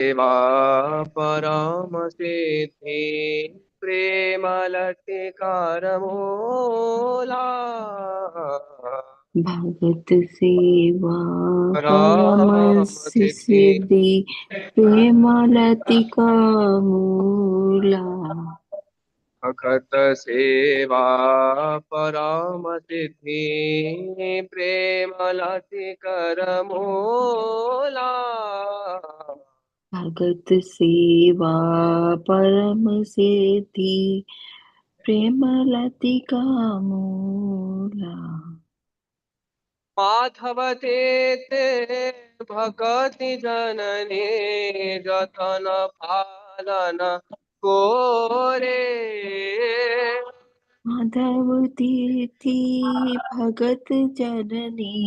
सेवा परम सिद्धि प्रेम लटिकारमूला भगत सेवा परम परम सिद्धि सिद्धि प्रेम लतिका मूला। भगत सेवा परम सिद्धि प्रेम लटिकारमूला भगत सेवा परम सिद्धि प्रेम लतिका मूला। माधव ते भगति जननी जतन पालन कोरे माधव तीर्थी भगत जननी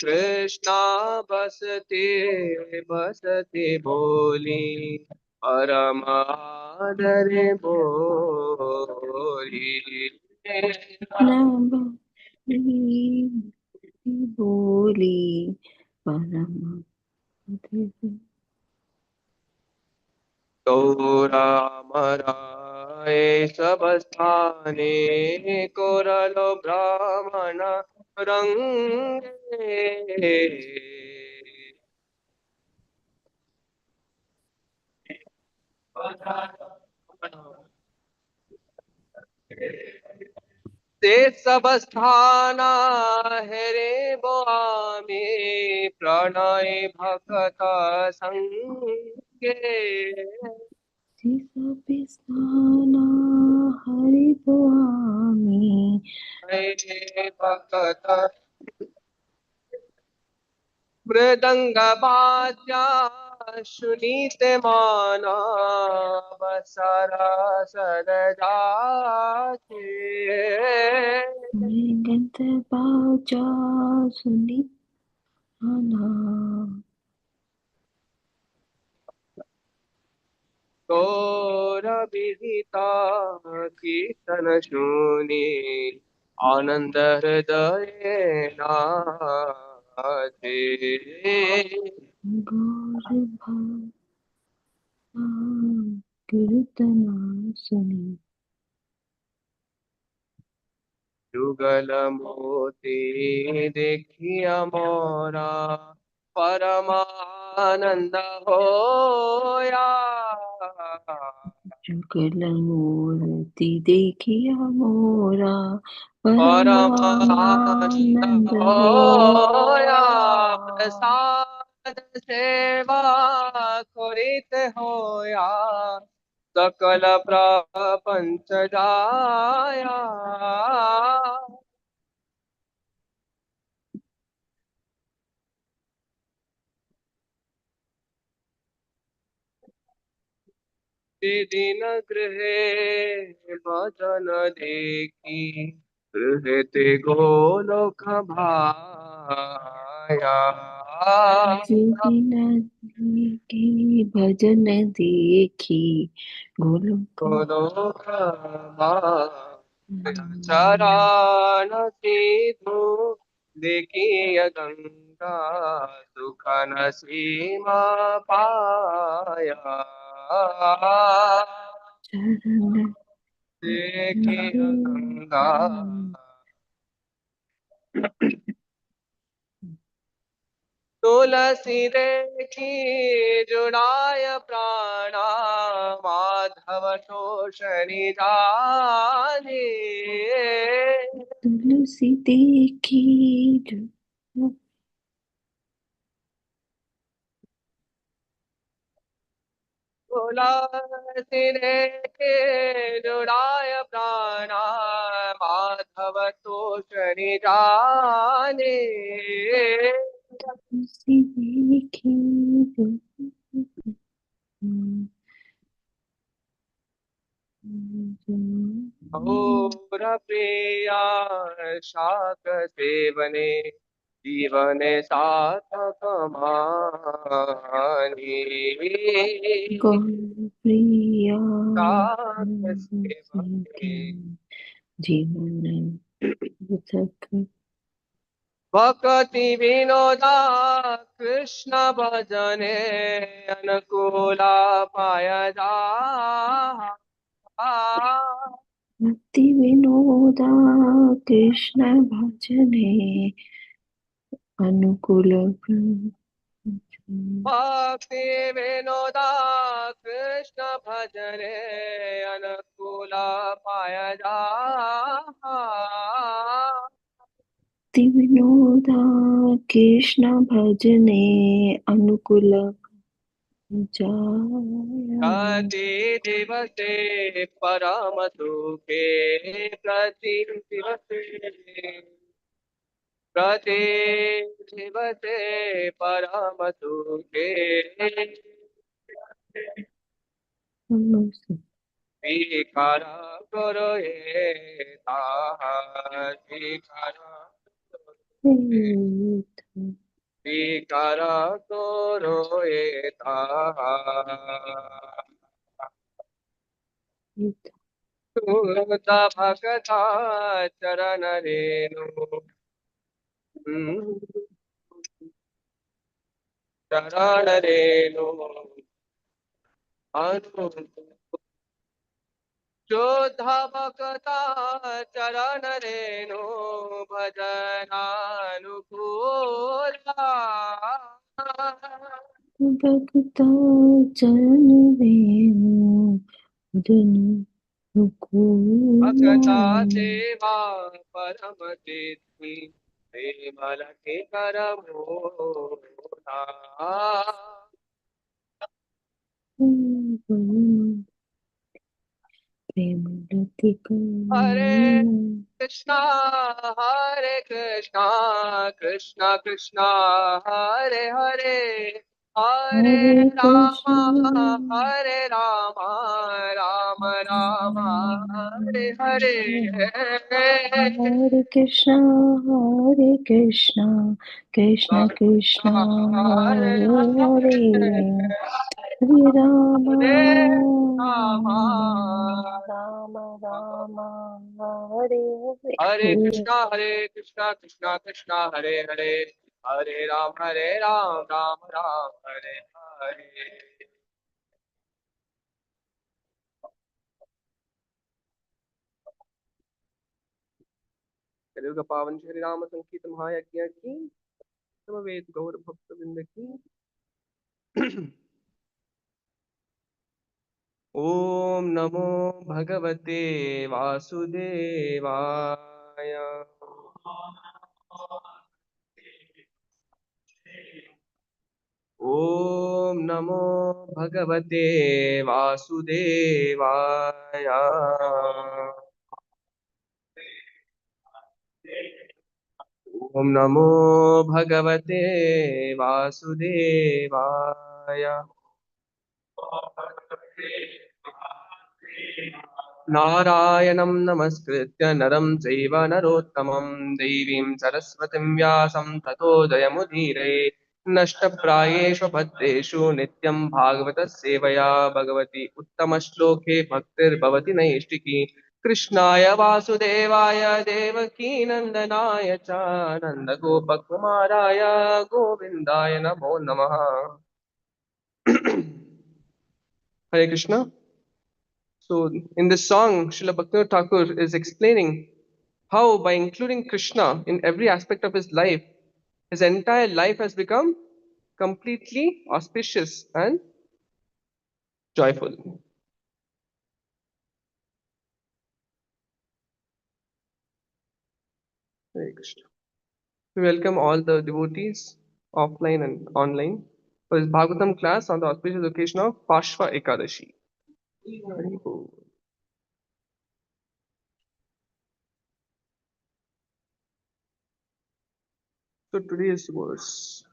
कृष्णा बसते बसते बोली परम आदर बोली नभ बोली परम गौरामराय सब स्थाने कोरलो ब्राह्मण रंगे ते सब स्थाना है रे बोआमी प्रणय भक्त संगे स्नाना हरि स्वामी भक्त मृदंग बाजा सुनीते माना बसरा सरदाचे मृगंत बाजा सुनिधाना गौर विहिता कीर्तन सुनी आनंद हृदय नाचे गौर कीर्तना सुनी जुगल मोती देखिया मोरा परमानंद होया जुगल मूर्ति देखिया मोरा परमानंद परमानंद होया होया। प्रसाद सेवा कुरित होया सकल प्रपंच जाया दिन गृहे भजन देखी गृहते गोलोक भाया जिन की भजन देखी गोलोक गोलोक भाया चरण सिधु देखिय गंगा सुख न सीमा पाया चरण देखिय गंगा तुलसी देखी जुड़ाय प्राणा माधव शोषणी जाने तुलसी देखी तुलसी देखी जुड़ाय प्राणा माधव शोषणी जाने तुलसी देखी घोर प्रिया शाक सेवने जीवन सार्थक मानी गौर प्रिया शाक सेवने जीवन तक भक्ति विनोदा कृष्ण भजने अनुकूला पाय जा भक्ति विनोदा कृष्ण भजने अनुकूल भक्ति विनोदा कृष्ण भजने अनुकूला पाय जा भक्ति विनोदा कृष्ण भजने अनुकूल जाया प्रति दिवसे परम सुखे प्रति दिवसे परम सुखे स्वीकार करो ये ताहा स्वीकार करो ये ताहा सुरता भगता चरण रेणु चरण रेणु अनु जोधा भगता चरण रेणु भजनानुकूला भक्ता चरण रेणु जन मुकुला भगता सेवा परम सिद्धि प्रेमल के कर मोरा प्रेम रति हरे करुणा कृष्णा हरे कृष्णा कृष्णा कृष्णा हरे हरे हरे हरे रामा कृष्ण हरे रामा राम राम हरे हरे हरे कृष्ण हरे कृष्ण कृष्ण कृष्ण हरे हरे हरे हरे हरे राम हरे रामा राम राम हरे हरे हरे कृष्णा कृष्णा कृष्णा हरे हरे हरे राम राम राम हरे हरे कलियुग का पावन श्री राम संकीर्त महायज्ञ की समवेत गौर भक्त वृंद की ओम नमो भगवते वासुदेवाय ओम नमो भगवते वासुदेवाय ओम नमो भगवते वासुदेवाय नारायणं नमस्कृत्य नरं चैव नरोत्तमं देवीं सरस्वतीं व्यासं ततो जयमुदीरये नष्टप्रायेषु भद्रेषु नित्यं भागवतसेवया भगवति उत्तमश्लोके भक्तिर्भवति नैष्टिकी कृष्णाय वासुदेवाय देवकीनन्दनाय च नन्दगोपकुमाराय गोविन्दाय नमो नमः हरे Krishna. So, in this song, Srila Bhaktivinoda Thakur is explaining how, by including Krishna in every aspect of his life, his entire life has become completely auspicious and joyful. Hare Krishna. We welcome all the devotees, offline and online, for this Bhagavatam class on the auspicious occasion of Pashva Ekadashi. Hari Bol. So today's verse.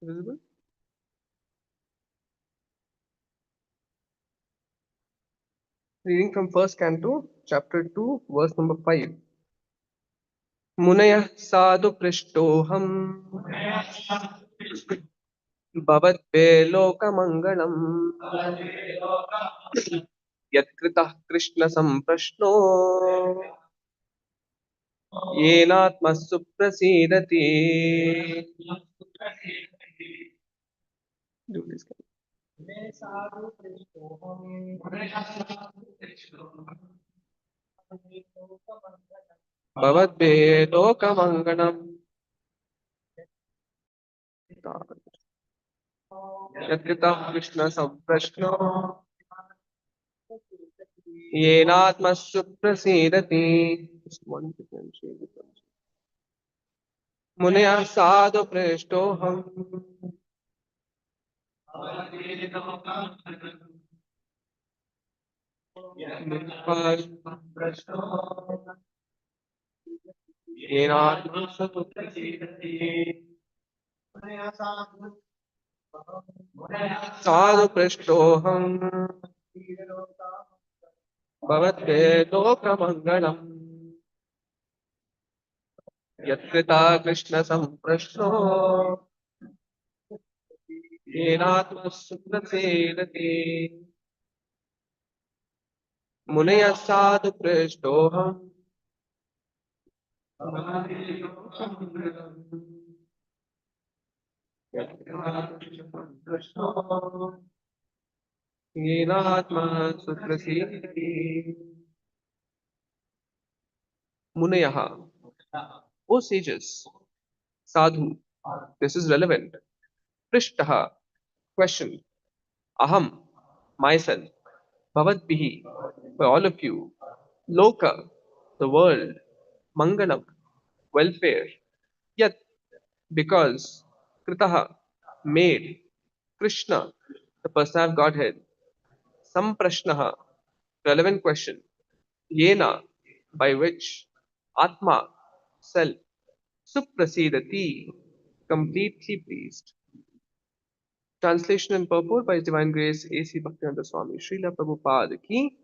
Visible? Reading from first canto, chapter 2, verse number 5. मुनयः साधु पृष्टोऽहम् भवद्भे लोकमङ्गलम् यत्कृतः कृष्णसम्प्रश्नो येनात्मसु प्रसीदति. Do this. भवद्भे लोकमङ्गलम् यत्कृतः कृष्णसम्प्रश्नो येनात्मसु प्रसीदति. मुनयः साधु पृष्टोऽहम् येनात्मसु प्रसीदति. साधु पृष्टोऽहम् भवते लोकमङ्गलम् यत्कृता कृष्णसम्प्रश्नो येनात्मसु प्रसीदति. मुनयः साधु पृष्टोऽहम् येनात्मसु प्रसीदति. Munayah, O sages, sadhu, this is relevant. Prishtaha, question. Aham, myself. Bhavatbihi, by all of you. Loka, the world. Mangalam, welfare. Yat, because. Kritaha, made. Krishna, the person of Godhead. Samprashnaha, relevant question. Yena, by which. Atma, self. Suprasidati, completely pleased. Translation and purport by His Divine Grace A.C. Bhaktivedanta Swami Srila Prabhupada ki.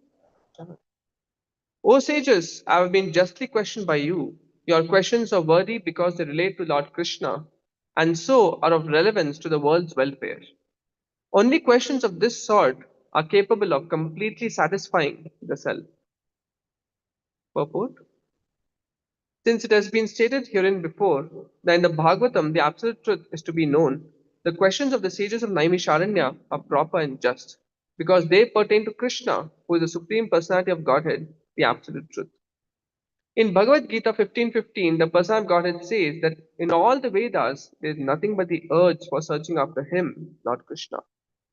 O sages, I have been justly questioned by you. Your questions are worthy because they relate to Lord Krishna and so are of relevance to the world's welfare. Only questions of this sort are capable of completely satisfying the self. Purport. Since it has been stated herein before that in the Bhagavatam the absolute truth is to be known, the questions of the sages of Naimisharanya are proper and just, because they pertain to Krishna, who is the Supreme Personality of Godhead, the absolute truth. In Bhagavad Gita 15:15, the Person of Godhead says that in all the Vedas there is nothing but the urge for searching after Him, not Krishna.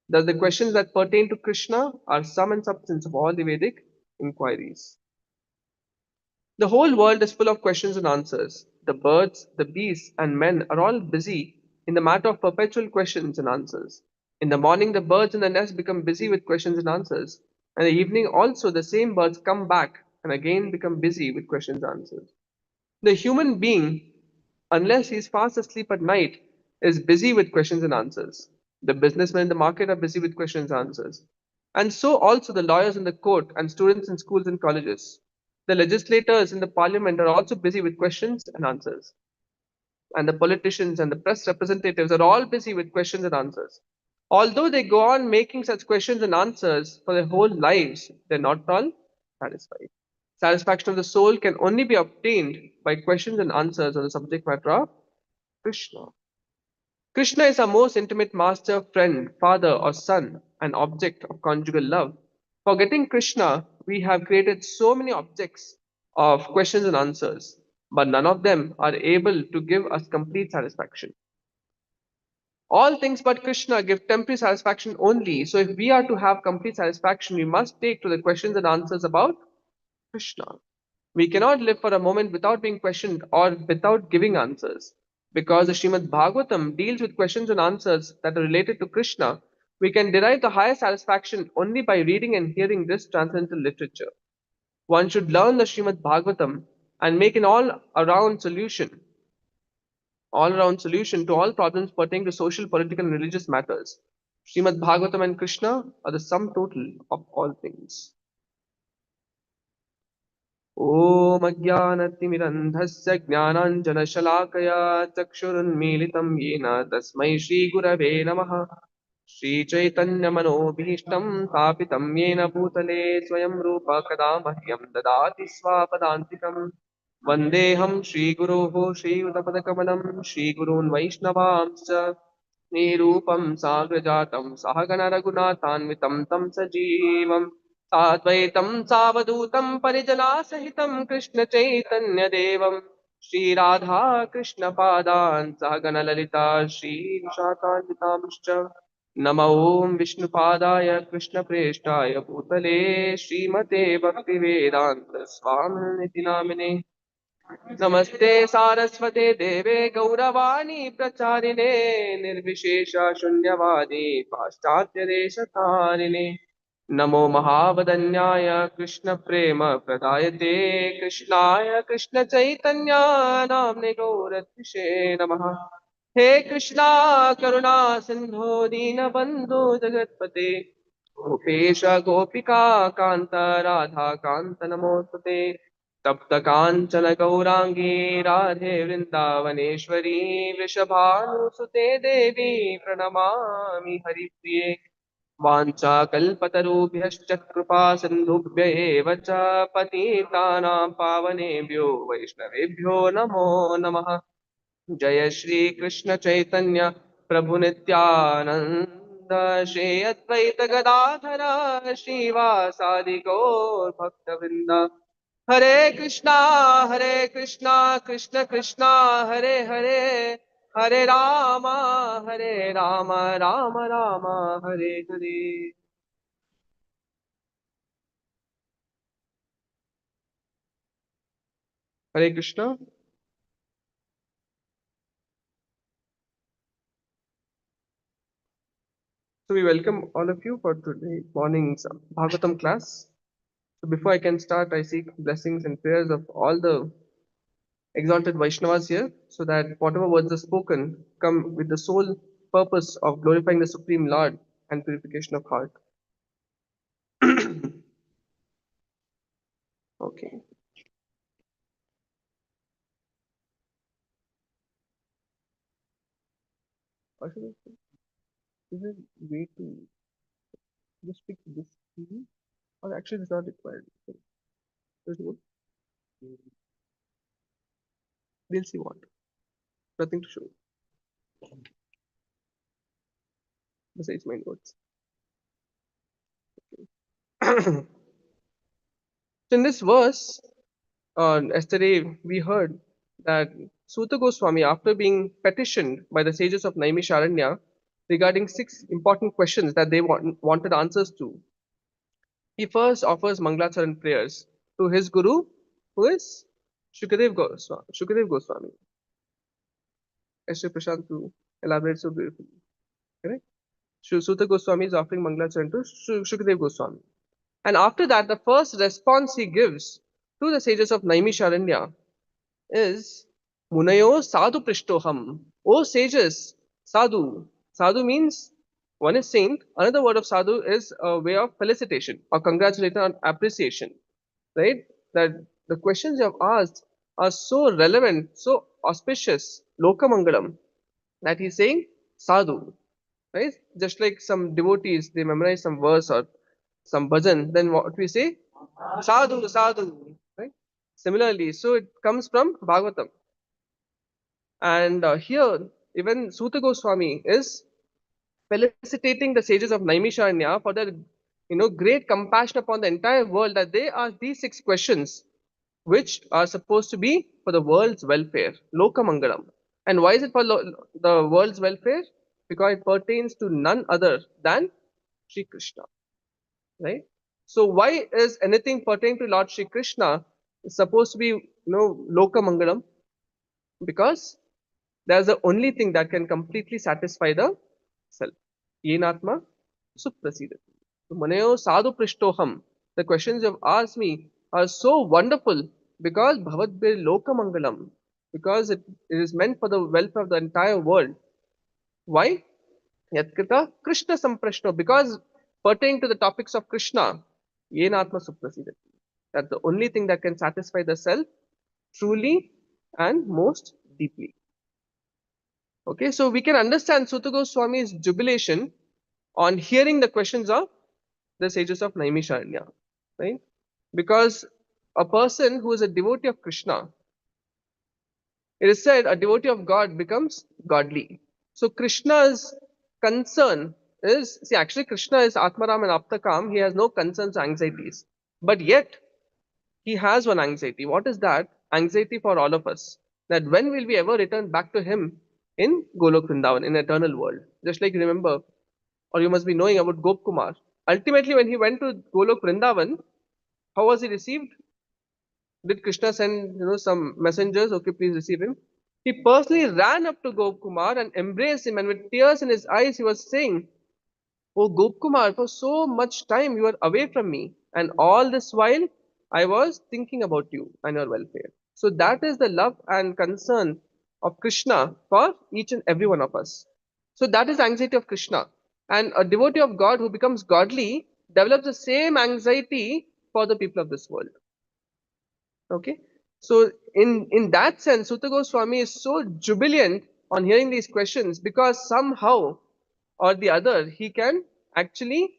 Thus the questions that pertain to Krishna are sum and substance of all the Vedic inquiries. The whole world is full of questions and answers. The birds, the beasts, and men are all busy in the matter of perpetual questions and answers. In the morning, the birds in the nest become busy with questions and answers. And in the evening, also, the same birds come back and again become busy with questions and answers. The human being, unless he is fast asleep at night, is busy with questions and answers. The businessmen in the market are busy with questions and answers. And so also the lawyers in the court and students in schools and colleges. The legislators in the parliament are also busy with questions and answers. And the politicians and the press representatives are all busy with questions and answers. Although they go on making such questions and answers for their whole lives, they're not all satisfied. Satisfaction of the soul can only be obtained by questions and answers on the subject matter of Krishna. Krishna is our most intimate master, friend, father, or son, an object of conjugal love. For getting Krishna, we have created so many objects of questions and answers, but none of them are able to give us complete satisfaction. All things but Krishna give temporary satisfaction only. So, if we are to have complete satisfaction, we must take to the questions and answers about Krishna. We cannot live for a moment without being questioned or without giving answers. Because the Srimad Bhagavatam deals with questions and answers that are related to Krishna, we can derive the highest satisfaction only by reading and hearing this transcendental literature. One should learn the Srimad Bhagavatam and make an all-around solution to all problems pertaining to social, political, and religious matters. Srimad Bhagavatam and Krishna are the sum total of all things. ॐ अज्ञानतिमिरन्धस्य ज्ञानाञ्जनशलाकया चक्षुरुन्मीलितं येन तस्मै श्रीगुरवे नमः। श्रीचैतन्यमनोभीष्टं स्थापितं येन भूतले स्वयं रूप कदा मह्यं ददाति स्वापदान्तिकम्। वन्देऽहं श्रीगुरोः श्रीयुतपदकमलं श्रीगुरून् वैष्णवांश्च निरूपं साग्रजातं सहगणरघुनाथान्वितं तं सजीवम् साद्वैतं सावधूतं परिजनासहितं कृष्णचैतन्यदेवं श्रीराधा कृष्णपादान् सहगणललिता श्रीविशाखान्वितांश्च नमो ॐ विष्णुपादाय कृष्णप्रेष्ठाय भूतले श्रीमते भक्तिवेदान्त स्वामिनिति नामिने नमस्ते सारस्वते देवे गौरवाणी प्रचारिणे निर्विशेष शून्यवादी पाश्चात्यदेशतारिणे नमो महावदन्याय कृष्ण प्रेम प्रदायते कृष्णाय कृष्ण चैतन्य नाम्ने गौरत्विषे नमः। हे कृष्णा करुणा सिंधु दीनबंधु जगत्पते गोपेश गोपिका कांत राधा कांत नमोस्तुते तप्त कांचन गौरांगी राधे वृंदावनेश्वरी वृषभानुसुते देवी प्रणमामि हरिप्रिये वाञ्छाकल्पतरुभ्यश्च कृपा सिन्धुभ्य एव च पतितानां पावनेभ्यो वैष्णवेभ्यो नमो नमः। जय श्री कृष्ण चैतन्य प्रभु नित्यानंद श्री अद्वैत गदाधर श्रीवासादि गौर भक्तवृंद हरे Krishna Krishna Krishna Hare Hare Hare Ram Ram Ram Hare Hare. Hare Krishna. So we welcome all of you for today morning's Bhagavatam class. So before I can start, I seek blessings and prayers of all the exalted Vaishnavas here, so that whatever words are spoken come with the sole purpose of glorifying the Supreme Lord and purification of heart. Okay. Ashwin, is there a way to just pick this TV? Or actually, it's not required. There's no, we'll see what. Nothing to show besides my notes. So in this verse, yesterday we heard that Suta Goswami, after being petitioned by the sages of Naimisharanya regarding 6 important questions that they wanted answers to, he first offers Mangalacharan prayers to his guru, who is Shukadev Goswami. Shukadev Goswami. Ashwin Prashant to elaborate so beautifully. Correct? Suta Goswami is offering Mangalacharan to Shukadev Goswami. And after that, the first response he gives to the sages of Naimisharanya is Munayo Sadhu Prishtoham. O sages, Sadhu. Sadhu means one is saint, another word of sadhu is a way of felicitation or congratulation or appreciation. Right? That the questions you have asked are so relevant, so auspicious, Lokamangalam, that he's saying sadhu. Right? Just like some devotees, they memorize some verse or some bhajan, then what we say? Sadhu, sadhu. Right? Similarly, so it comes from Bhagavatam. And here, even Suta Goswami is felicitating the sages of Naimisharanya for their great compassion upon the entire world, that they ask these 6 questions which are supposed to be for the world's welfare, Lokamangalam. And why is it for the world's welfare? Because it pertains to none other than Sri Krishna, right? So why is anything pertaining to Lord Sri Krishna supposed to be, Lokamangalam? Because that's the only thing that can completely satisfy the self. Yenatma suprasidati. So Manayo sadhu prishtoham. The questions you've asked me are so wonderful because bhavadbir lokamangalam. Because it is meant for the welfare of the entire world. Why? Yatkita Krishna samprashno. Because pertaining to the topics of Krishna, Yenatma suprasidati. That's the only thing that can satisfy the self truly and most deeply. Okay, so we can understand Suta Goswami's jubilation on hearing the questions of the sages of Naimisharanya, right? Because a person who is a devotee of Krishna, it is said a devotee of God becomes godly. So Krishna's concern is, see, actually Krishna is Atmaram and Aptakam. He has no concerns or anxieties. But yet, he has one anxiety. What is that? Anxiety for all of us. That when will we ever return back to him in Golok Vrindavan, in eternal world? Just like you remember, or you must be knowing about Gop Kumar. Ultimately, when he went to Golok Vrindavan, how was he received? Did Krishna send some messengers? Okay, please receive him. He personally ran up to Gop Kumar and embraced him, and with tears in his eyes, he was saying, "Oh Gopkumar, for so much time you were away from me, and all this while I was thinking about you and your welfare." So that is the love and concern of Krishna for each and every one of us. So that is anxiety of Krishna. And a devotee of God who becomes godly develops the same anxiety for the people of this world. Okay. So in that sense, Sutta Goswami is so jubilant on hearing these questions because somehow or the other he can actually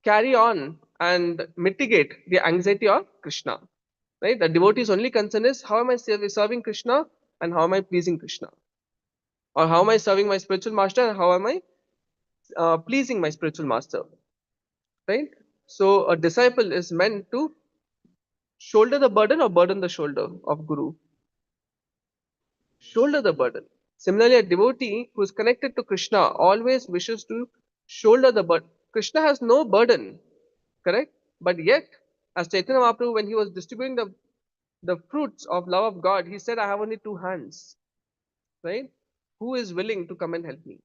carry on and mitigate the anxiety of Krishna. Right? The devotee's only concern is how am I serving Krishna and how am I pleasing Krishna? Or how am I serving my spiritual master and how am I pleasing my spiritual master? Right? So a disciple is meant to shoulder the burden or burden the shoulder of Guru. Shoulder the burden. Similarly, a devotee who is connected to Krishna always wishes to shoulder the burden. Krishna has no burden, correct? But yet, as Chaitanya Mahaprabhu, when he was distributing the fruits of love of God, he said, I have only two hands, right? Who is willing to come and help me?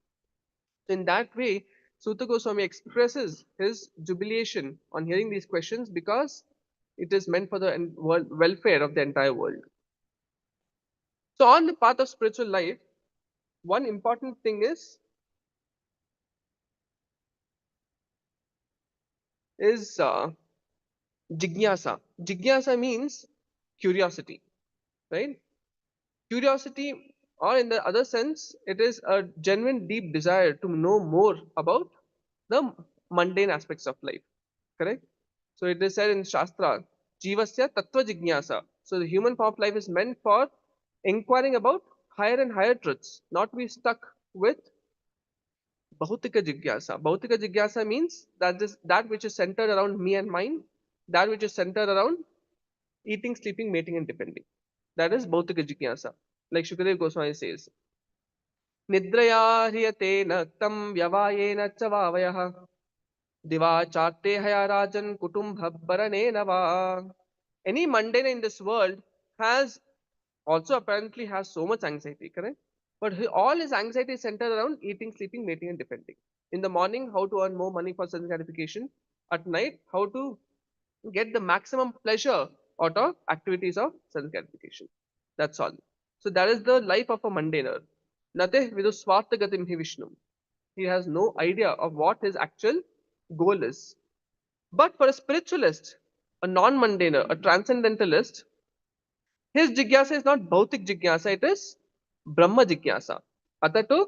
So in that way, Suta Goswami expresses his jubilation on hearing these questions because it is meant for the welfare of the entire world. So on the path of spiritual life, one important thing is jigyasa. Jigyasa means curiosity, right? Curiosity, or in the other sense, it is a genuine deep desire to know more about the mundane aspects of life, correct? So it is said in Shastra, Jivasya Tattva Jigyasa. So the human form of life is meant for inquiring about higher and higher truths, not be stuck with Bhautika Jigyasa. Bhautika Jigyasa means that which is centered around me and mine, that which is centered around eating, sleeping, mating, and depending. That is Bhautika Jigyasa. Like Shukadev Goswami says, Nidraya hriyate naktam vyavayena chavavayah diva charte haya rajan kutumbha barane nava. Any mundane in this world has also apparently has so much anxiety, correct? But all his anxiety is centered around eating, sleeping, mating, and depending. In the morning, how to earn more money for sense gratification. At night, how to get the maximum pleasure out of activities of sense gratification. That's all. So that is the life of a mundaner. Nateh vidu swartha gatim hi Vishnu. He has no idea of what his actual goal is. But for a spiritualist, a non-mundaner, a transcendentalist, his jigyasa is not bhautik jigyasa, it is Brahma jigyasa. Atato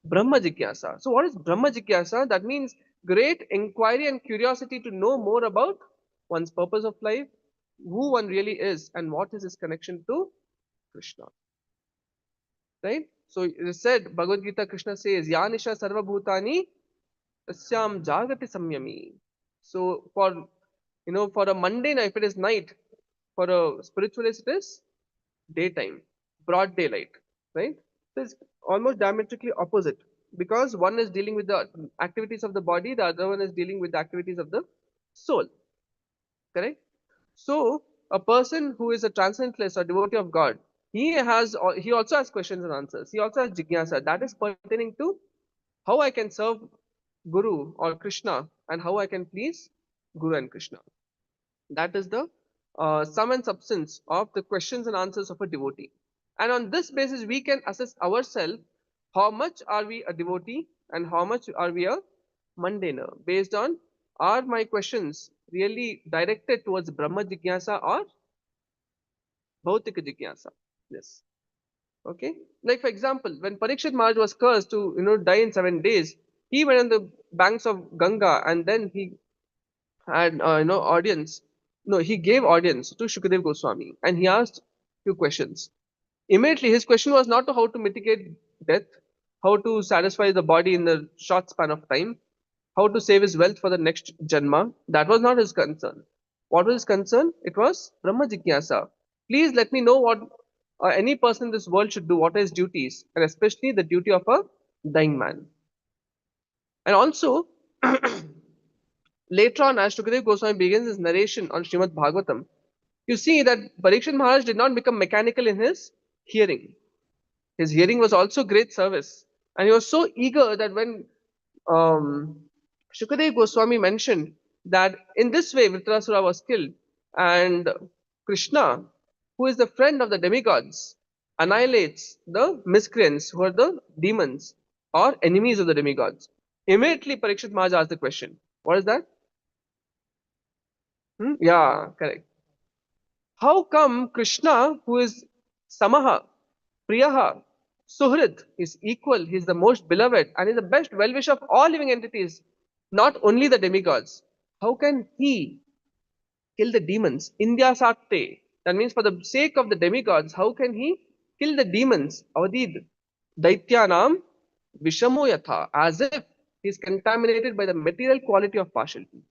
Brahma jigyasa. So what is Brahma jigyasa? That means great inquiry and curiosity to know more about one's purpose of life, who one really is, and what is his connection to Krishna. Right? So it is said, Bhagavad Gita, Krishna says, Yanisha sarva bhutani tasyam jagati samyami. So for a mundane, if it is night, for a spiritualist, it is daytime, broad daylight, right? So it's almost diametrically opposite because one is dealing with the activities of the body, the other one is dealing with the activities of the soul, correct? So a person who is a transcendentalist or devotee of God, he also has questions and answers. He also has jigyasa that is pertaining to how I can serve Guru or Krishna and how I can please Guru and Krishna. That is the sum and substance of the questions and answers of a devotee. And on this basis, we can assess ourselves how much are we a devotee and how much are we a mundaner based on are my questions really directed towards Brahma Jigyasa or Bhautika Jigyasa? Yes. Okay. Like for example, when Parikshit Maharaj was cursed to die in 7 days, he went on the banks of Ganga and then he had audience. No, he gave audience to Shukadev Goswami and he asked few questions. Immediately, his question was not to how to mitigate death, how to satisfy the body in a short span of time, how to save his wealth for the next janma. That was not his concern. What was his concern? It was Brahma Jigyasa. Please let me know what any person in this world should do, what are his duties, and especially the duty of a dying man. And also, later on, as Shukadev Goswami begins his narration on Srimad Bhagavatam, you see that Parikshit Maharaj did not become mechanical in his hearing. His hearing was also great service. And he was so eager that when um, Shukadev Goswami mentioned that in this way Vritrasura was killed, and Krishna, who is the friend of the demigods, annihilates the miscreants who are the demons or enemies of the demigods. Immediately Parikshit Maharaj asked the question, what is that? Yeah, correct. How come Krishna, who is Samaha, Priyaha, Suhrid, is equal, he is the most beloved, and is the best well wisher of all living entities, not only the demigods? How can he kill the demons? Indya Sakte. That means for the sake of the demigods, how can he kill the demons? Avadid. Daityanam Vishamo Yatha, as if he is contaminated by the material quality of partiality.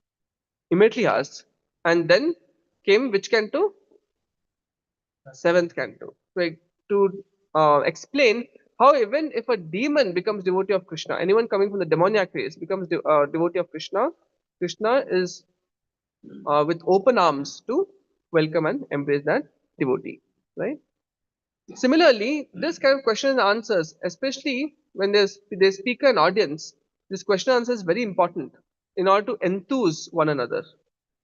Immediately asked. And then came which canto? Seventh canto. Like to explain how even if a demon becomes devotee of Krishna, anyone coming from the demoniac race becomes devotee of Krishna, Krishna is with open arms to welcome and embrace that devotee, right? Similarly, this kind of question and answers, especially when they speak an audience, this question and answer is very important in order to enthuse one another,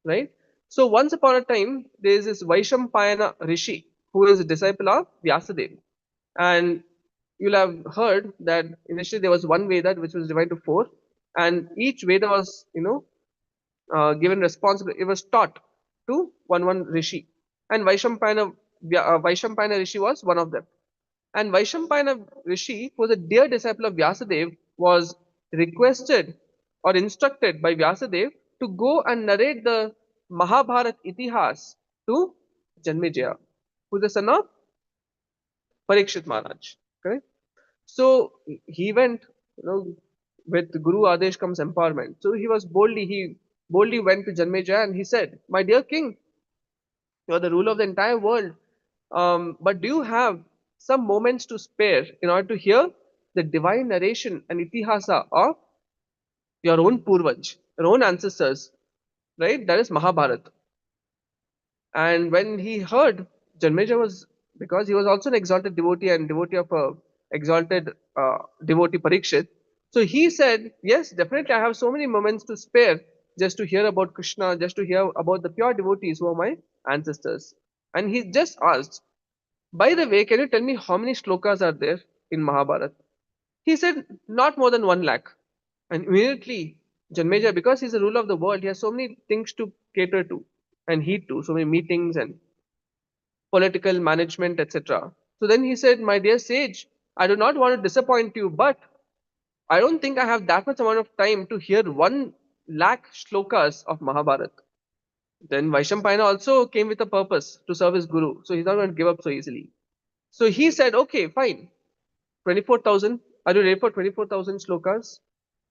right? So once upon a time, there is this Vaishampayana Rishi who is a disciple of Vyasadeva, and you'll have heard that initially there was one Veda which was divided to four, and each Veda was given responsibility. It was taught to one Rishi, and Vaishampayana Rishi was one of them. And Vaishampayana Rishi, who was a dear disciple of Vyasadeva, was requested or instructed by Vyasadeva to go and narrate the Mahabharat Itihas to Janmejaya, who is the son of Parikshit Maharaj. Correct? So he went, with Guru Adesh comes empowerment. So he boldly went to Janmejaya and he said, "My dear king, you are the ruler of the entire world. But do you have some moments to spare in order to hear the divine narration and itihasa of your own Purvaj, your own ancestors, right? That is Mahabharata." And when he heard, Janmeja was, because he was also an exalted devotee and devotee of a exalted devotee Parikshit. So he said, "Yes, definitely, I have so many moments to spare just to hear about Krishna, just to hear about the pure devotees who are my ancestors." And he just asked, "By the way, can you tell me how many shlokas are there in Mahabharata?" He said, "Not more than 1 lakh." And immediately, Janmeja, because he's the ruler of the world, he has so many things to cater to and heed to, so many meetings and political management, etc. So then he said, "My dear sage, I do not want to disappoint you, but I don't think I have that much amount of time to hear 1 lakh shlokas of Mahabharata." Then Vaishampayana also came with a purpose to serve his guru, so he's not going to give up so easily. So he said, "Okay, fine, 24,000. Are you ready for 24,000 shlokas?"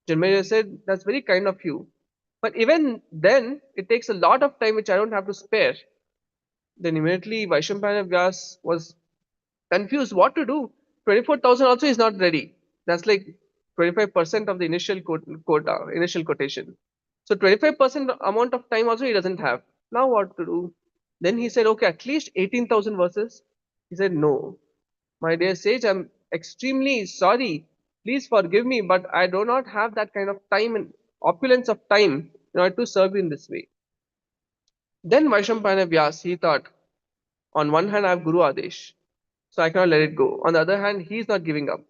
Janmeja said, "That's very kind of you. But even then, it takes a lot of time which I don't have to spare." Then immediately Vaishampayana Vyas was confused what to do. 24,000 also is not ready. That's like 25% of the initial quota, initial quotation. So 25% amount of time also he doesn't have. Now what to do? Then he said, "Okay, at least 18,000 verses." He said, "No, my dear sage, I'm extremely sorry. Please forgive me, but I do not have that kind of time and opulence of time in order to serve you in this way." Then Vaishampayana Vyas, he thought, on one hand, I have Guru Adesh, so I cannot let it go. On the other hand, he is not giving up.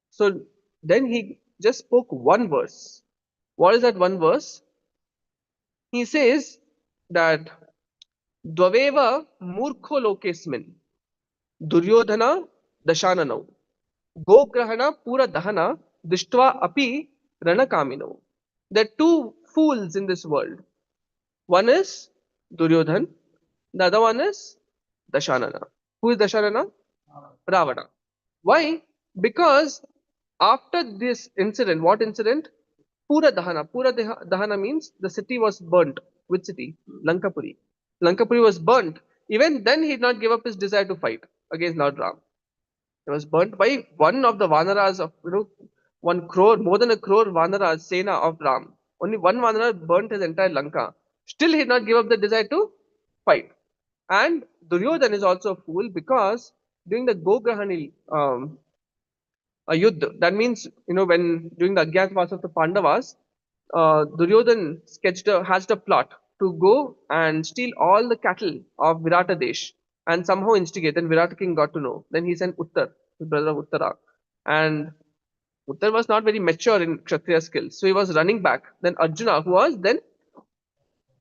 So then he just spoke one verse. What is that one verse? He says that Dvaveva murkho lokesmin Duryodhana dashananau Gograhana pura dahana dishtva api ranakamino. There are two fools in this world. One is Duryodhan, the other one is Dashanana. Who is Dashanana? Ravana. Why? Because after this incident, what incident? Pura Dahana. Dahana means the city was burnt. Which city? Lankapuri. Lankapuri was burnt. Even then, he did not give up his desire to fight against Lord Ram. He was burnt by one of the Vanaras of 1 crore, more than a crore Vanaras, Sena of Ram. Only one Vanara burnt his entire Lanka. Still, he did not give up the desire to fight. And Duryodhan is also a fool because during the Gograhani a yuddha. That means, when during the Agyatavasa of the Pandavas, Duryodhan hatched a plot to go and steal all the cattle of Virata Desh and somehow instigate. Then Virata king got to know. Then he sent Uttar, his brother of Uttara. And Uttar was not very mature in Kshatriya skills. So he was running back. Then Arjuna, who was then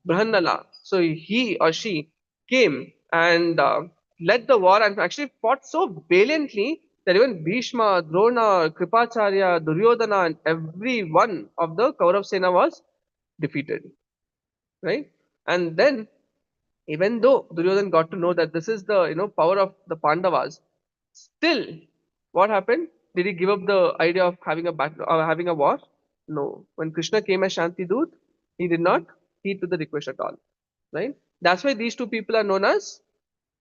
Brahannala. So he or she came and led the war and actually fought so valiantly that even Bhishma, Drona, Kripacharya, Duryodhana, and every one of the Kaurav Sena was defeated. Right? And then, even though Duryodhan got to know that this is the power of the Pandavas, still, what happened? Did he give up the idea of having a battle or having a war? No. When Krishna came as Shanti Doot, he did not heed to the request at all. Right? That's why these two people are known as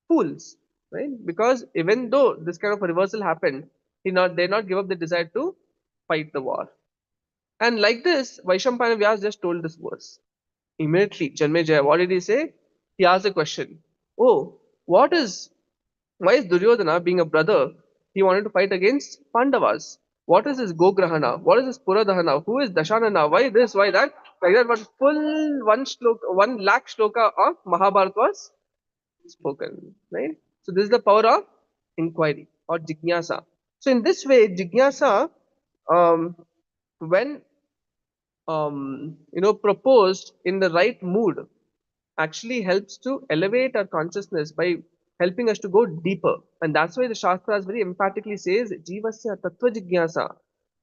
fools. Right? Because even though this kind of a reversal happened, they did not give up the desire to fight the war. And like this, Vaishampana Vyas just told this verse. Immediately, Janmejaya, what did he say? He asked a question. Oh, why is Duryodhana, being a brother, he wanted to fight against Pandavas? What is this Gograhana? What is this Puradahana? Who is Dashanana? Why this? Why that? Like that, but full 1 lakh shloka of Mahabharata was spoken, right? So this is the power of inquiry or jignasa. So in this way, jignasa, um, when proposed in the right mood, actually helps to elevate our consciousness by helping us to go deeper. And that's why the Shastras very emphatically says Jivasya Tattva Jigyasa.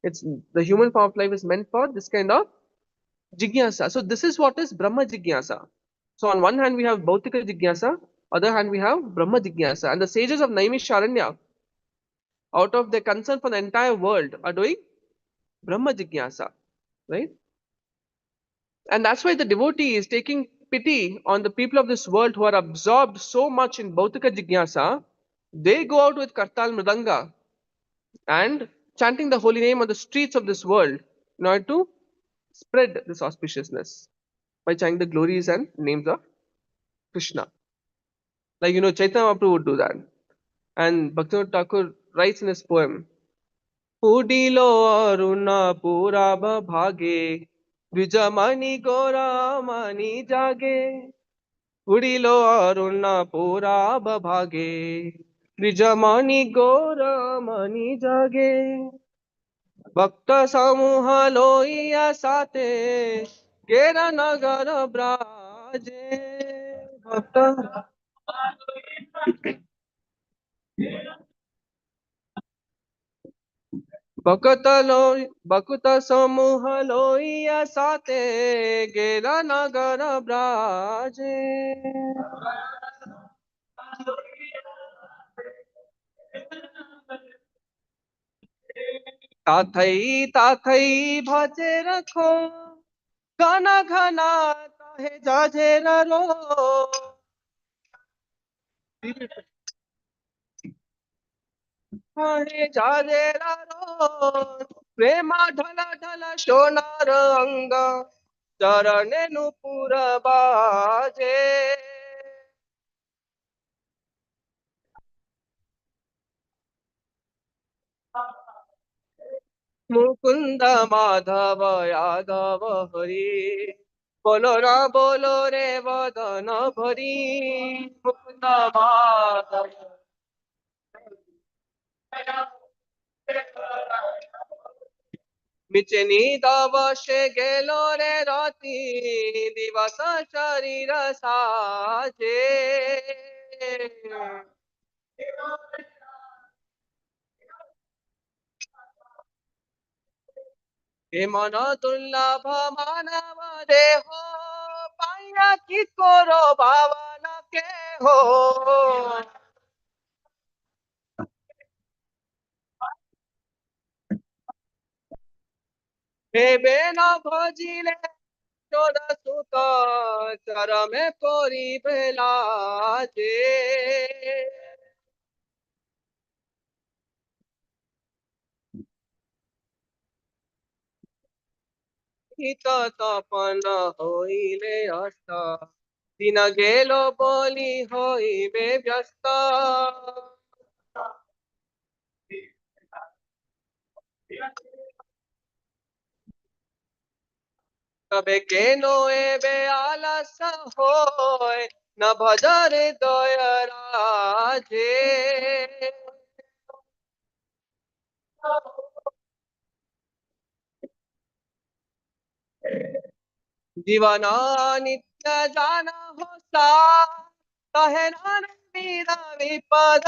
It's the human form of life is meant for this kind of jigyasa. So this is what is Brahma Jigyasa. So on one hand we have Bhautika Jigyasa, other hand we have Brahma Jigyasa. And the sages of Naimisharanya, out of their concern for the entire world, are doing Brahma Jigyasa. Right? And that's why the devotee is taking pity on the people of this world who are absorbed so much in Bhautika Jigyasa. They go out with Kartal Mridanga and chanting the holy name on the streets of this world in order to spread this auspiciousness by chanting the glories and names of Krishna. Like, Chaitanya Mahaprabhu would do that. And Bhaktivinoda Thakur writes in his poem, उडिलो Arun पूराभ भागे द्विजमणि गोरामणि जागे उडिलो अरुण पूराभ भागे द्विजमणि गोरामणि जागे भक्त समूह लोइया साते गेरा नगर ब्राजे भक्त भक्त समूह लोइया साते गेरा नगर ब्राजे ताथई ताथई भजे रखो घना घना ताहे जाजे रो ताहे जाजे रो प्रेमा ढला ढला सोनार अंग चरणे नुपुर बाजे मुकुंद माधव यादव हरि बोलो ना बोलो रे वदन भरी मुकुंद माधव मिचे निदवशे गेलो रे राती दिवस शरीर साजे हे मन दुर्लभ मानव देह पाया कि करो भावन के हो हेबे न भजिले चोर सुत चरमे परी भेलाजे हित तपन होइले अस्त दिन गेलो बोली होइबे व्यस्त তবে কেন এবে আলস হয় না ভজরে দয়ারাজে জীবন নিত্য জান হোসা কহে নানন্দির বিপদ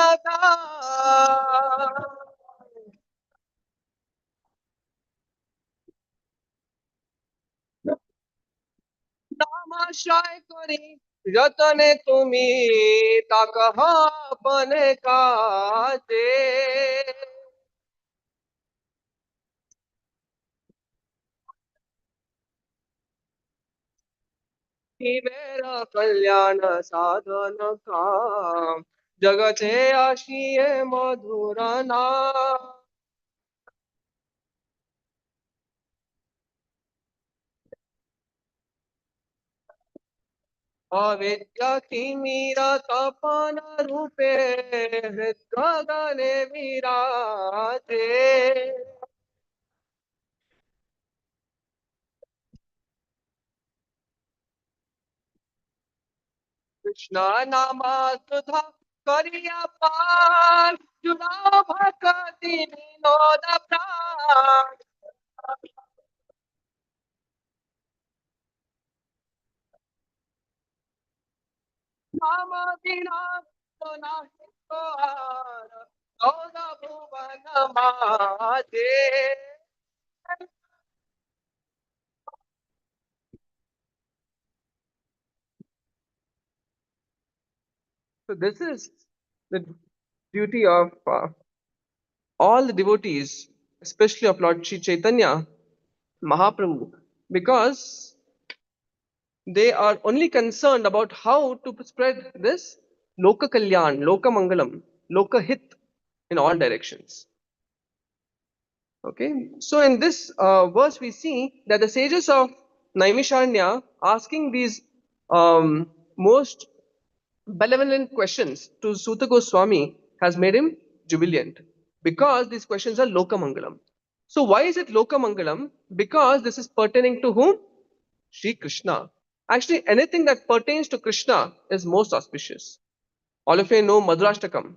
নামাশয় করি যতনে তুমি তাকহ আপনে কাজে শিবের কল্যাণ সাধন কাম জগতে আসিয়ে মধুর নাম अविद्या तिमिर तपन रूपे हृदगगने विराजे कृष्ण नामा सुधा करिया पान जुड़ा भक्ति विनोद प्राण नाम बिना तो नाही द्वार चौद भुवन माजे So this is the duty of all the devotees, especially of Lord Sri Chaitanya Mahaprabhu, because they are only concerned about how to spread this Loka Kalyan, Loka Mangalam, Loka Hit in all directions. Okay, so in this verse, we see that the sages of Naimisharanya asking these most benevolent questions to Suta Goswami has made him jubilant because these questions are Loka Mangalam. So, why is it Loka Mangalam? Because this is pertaining to whom? Shri Krishna. Actually, anything that pertains to Krishna is most auspicious. All of you know Madhurashtakam.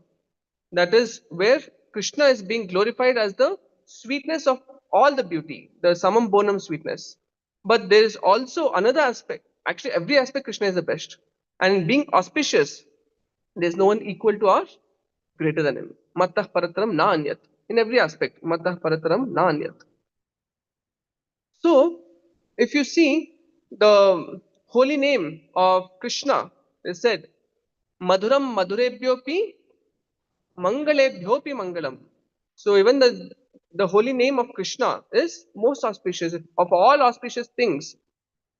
That is where Krishna is being glorified as the sweetness of all the beauty, the samam bonam sweetness. But there is also another aspect. Actually, every aspect Krishna is the best. And in being auspicious, there is no one equal to or greater than him. Mattah parataram na anyat. In every aspect, mattah parataram na anyat. So, if you see the holy name of Krishna, is said, Madhuram Madhurebhyopi Mangalebhyopi Mangalam. So even the holy name of Krishna is most auspicious of all auspicious things.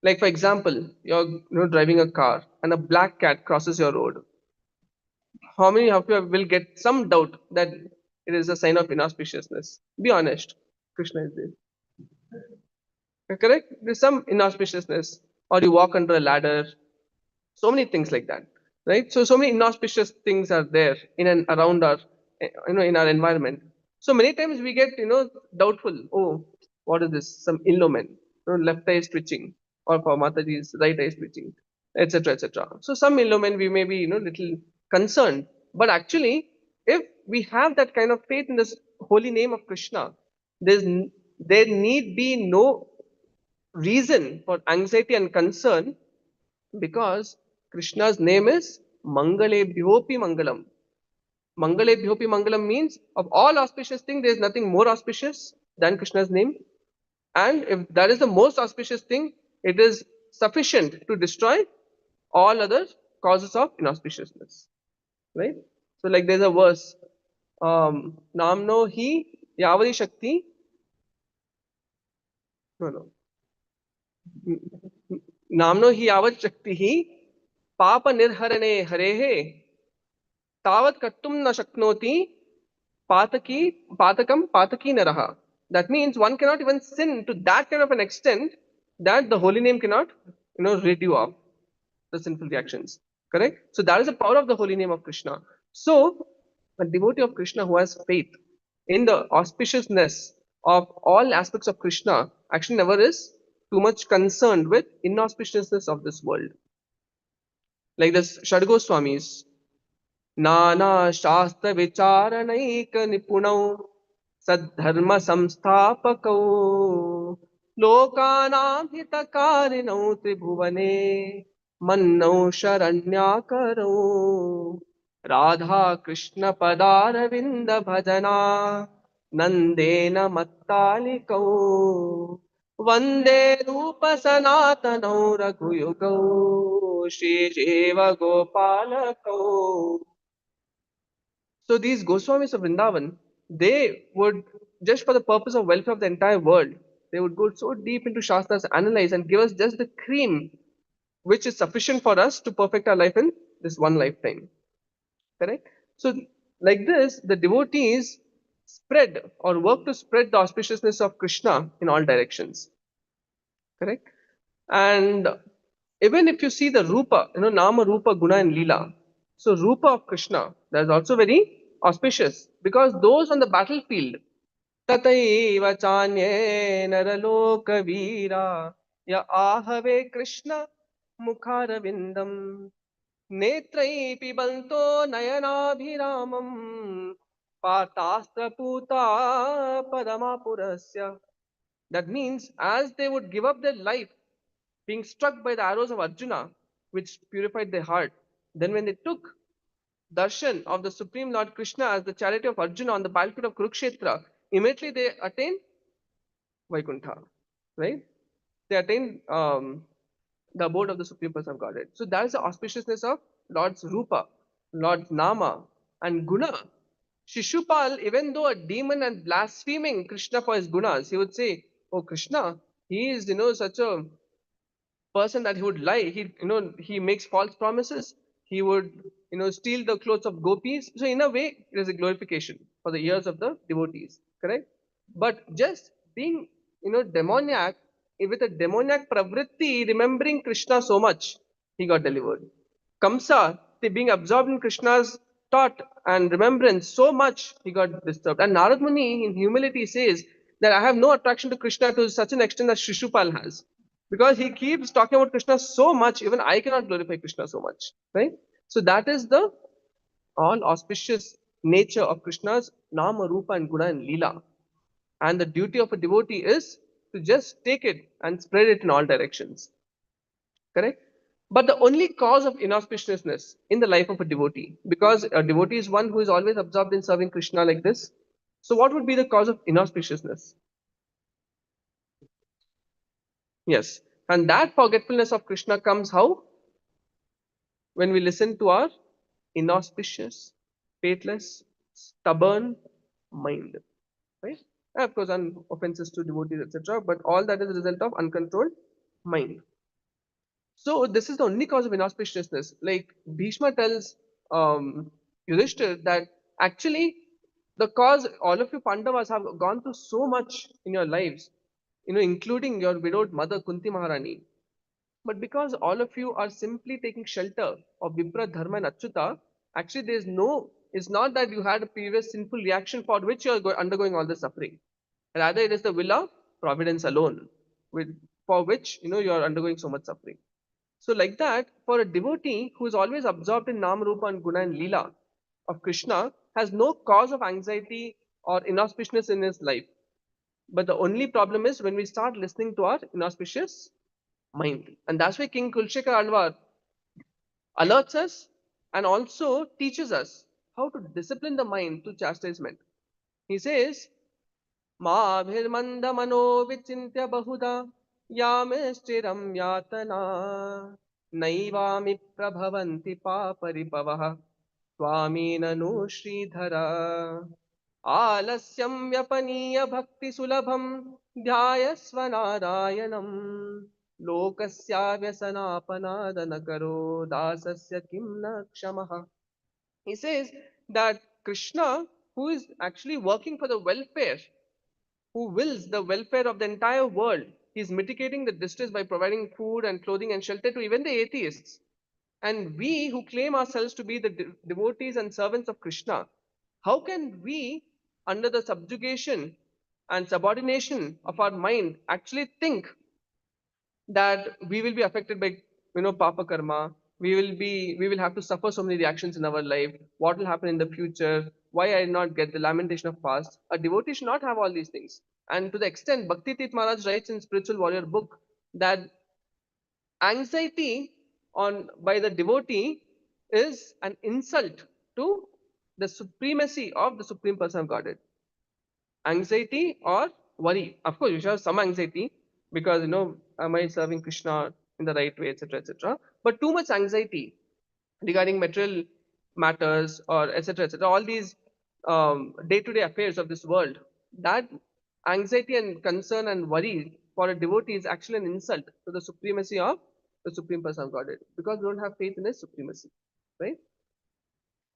Like for example, you're driving a car and a black cat crosses your road. How many of you will get some doubt that it is a sign of inauspiciousness? Be honest. Krishna is there. Correct? There's some inauspiciousness. Or you walk under a ladder. So many things like that. Right? So many inauspicious things are there in and around our in our environment. So many times we get doubtful. Oh, what is this? Some ill omen. Left eye is twitching, or for Mataji's right eye is twitching, etc. etc. So some ill omen we may be little concerned. But actually, if we have that kind of faith in this holy name of Krishna, there's there need be no reason for anxiety and concern because Krishna's name is Mangalebhyopi Mangalam. Mangalebhyopi Mangalam means of all auspicious things, there is nothing more auspicious than Krishna's name. And if that is the most auspicious thing, it is sufficient to destroy all other causes of inauspiciousness. Right? So, like there's a verse, Namno hi Yavadi Shakti. No, no. नाम्नो हि यावत् शक्तिः पापनिर्हरणे हरेः तावत् कर्तुं न शक्नोति पातकी पातकं पातकी नरः. That means one cannot even sin to that kind of an extent that the holy name cannot, rid you of the sinful reactions. Correct? So that is the power of the holy name of Krishna. So a devotee of Krishna who has faith in the auspiciousness of all aspects of Krishna actually never is too much concerned with inauspiciousness of this world. Like this Shad Goswamis, Nana Shastra Vicharanaik Nipunau Sadharma Samstapakau Lokanam Hitakarinau Tribhuvane Mannau Sharanyakarau Radha Krishna Padaravinda Bhajana Nandena Mattalikau Vande Rupa Sanatanau Raghuyugau Shri Jeva Gopalakau. So these Goswamis of Vrindavan, they would, just for the purpose of welfare of the entire world, they would go so deep into Shastras, analyze and give us just the cream which is sufficient for us to perfect our life in this one lifetime. Correct? So like this, the devotees spread or work to spread the auspiciousness of Krishna in all directions. Correct? And even if you see the Rupa, Nama, Rupa, Guna and Leela. So Rupa of Krishna, that is also very auspicious because those on the battlefield, Tataiva Chanye Naraloka Veera Ya Ahave Krishna Mukharavindam Netrai Pibanto Nayanabhiramam Patastra Puta Padamapurasya. That means as they would give up their life being struck by the arrows of Arjuna, which purified their heart. Then, when they took darshan of the Supreme Lord Krishna as the charity of Arjuna on the battlefield of Kurukshetra, immediately they attain Vaikuntha, right? They attain the abode of the Supreme Person of Godhead. So that is the auspiciousness of Lord's Rupa, Lord's Nama, and Guna. Shishupal, even though a demon and blaspheming Krishna for his gunas, he would say, "Oh Krishna, he is such a person that he would lie. He makes false promises. He would steal the clothes of gopis. So in a way, it is a glorification for the ears of the devotees. Correct? But just being demoniac with a demoniac pravritti, remembering Krishna so much, he got delivered. Kamsa, being absorbed in Krishna's thought and remembrance so much, he got disturbed. And Narad Muni, in humility, says that I have no attraction to Krishna to such an extent that Shishupal has. Because he keeps talking about Krishna so much, even I cannot glorify Krishna so much. Right? So that is the all auspicious nature of Krishna's Nama, Rupa, and Guna and Leela. And the duty of a devotee is to just take it and spread it in all directions. Correct? But the only cause of inauspiciousness in the life of a devotee, because a devotee is one who is always absorbed in serving Krishna like this. So, what would be the cause of inauspiciousness? Yes. And that forgetfulness of Krishna comes how? When we listen to our inauspicious, faithless, stubborn mind. Right? And of course, offenses to devotees, etc. But all that is a result of uncontrolled mind. So this is the only cause of inauspiciousness. Like Bhishma tells Yudhishthir that actually the cause all of you Pandavas have gone through so much in your lives, including your widowed mother Kunti Maharani. But because all of you are simply taking shelter of Vipra, Dharma and Achyuta, actually it's not that you had a previous sinful reaction for which you are undergoing all the suffering. Rather, it is the will of providence alone, for which you are undergoing so much suffering. So, like that, for a devotee who is always absorbed in Nam, Rupa, and Guna and Leela of Krishna, has no cause of anxiety or inauspiciousness in his life. But the only problem is when we start listening to our inauspicious mind. And that's why King Kulshekar Alwar alerts us and also teaches us how to discipline the mind to chastisement. He says, माभिर्मन्दमनो विचिन्त्य बहुधा यामिश्चिरं यातना नैवामि प्रभवन्ति पापरिपवः स्वामिननु श्रीधर आलस्यं व्यपनीय भक्तिसुलभं ध्यायस्व नारायणं लोकस्याव्यसनापनादनकरो दासस्य किं न क्षमः. He says that Krishna, who is actually working for the welfare, who wills the welfare of the entire world, he is mitigating the distress by providing food and clothing and shelter to even the atheists. And we who claim ourselves to be the devotees and servants of Krishna, how can we, under the subjugation and subordination of our mind, actually think that we will be affected by papa karma, we will have to suffer so many reactions in our life, what will happen in the future, why I did not get the lamentation of past. A devotee should not have all these things. And to the extent Bhakti Tit Maharaj writes in Spiritual Warrior book that anxiety on by the devotee is an insult to the supremacy of the Supreme Person of Godhead. Anxiety or worry. Of course, you should have some anxiety because am I serving Krishna in the right way, etc., etc. But too much anxiety regarding material matters or etc., etc. All these day-to-day affairs of this world, that anxiety and concern and worry for a devotee is actually an insult to the supremacy of the Supreme Person of Godhead because we don't have faith in His supremacy, right?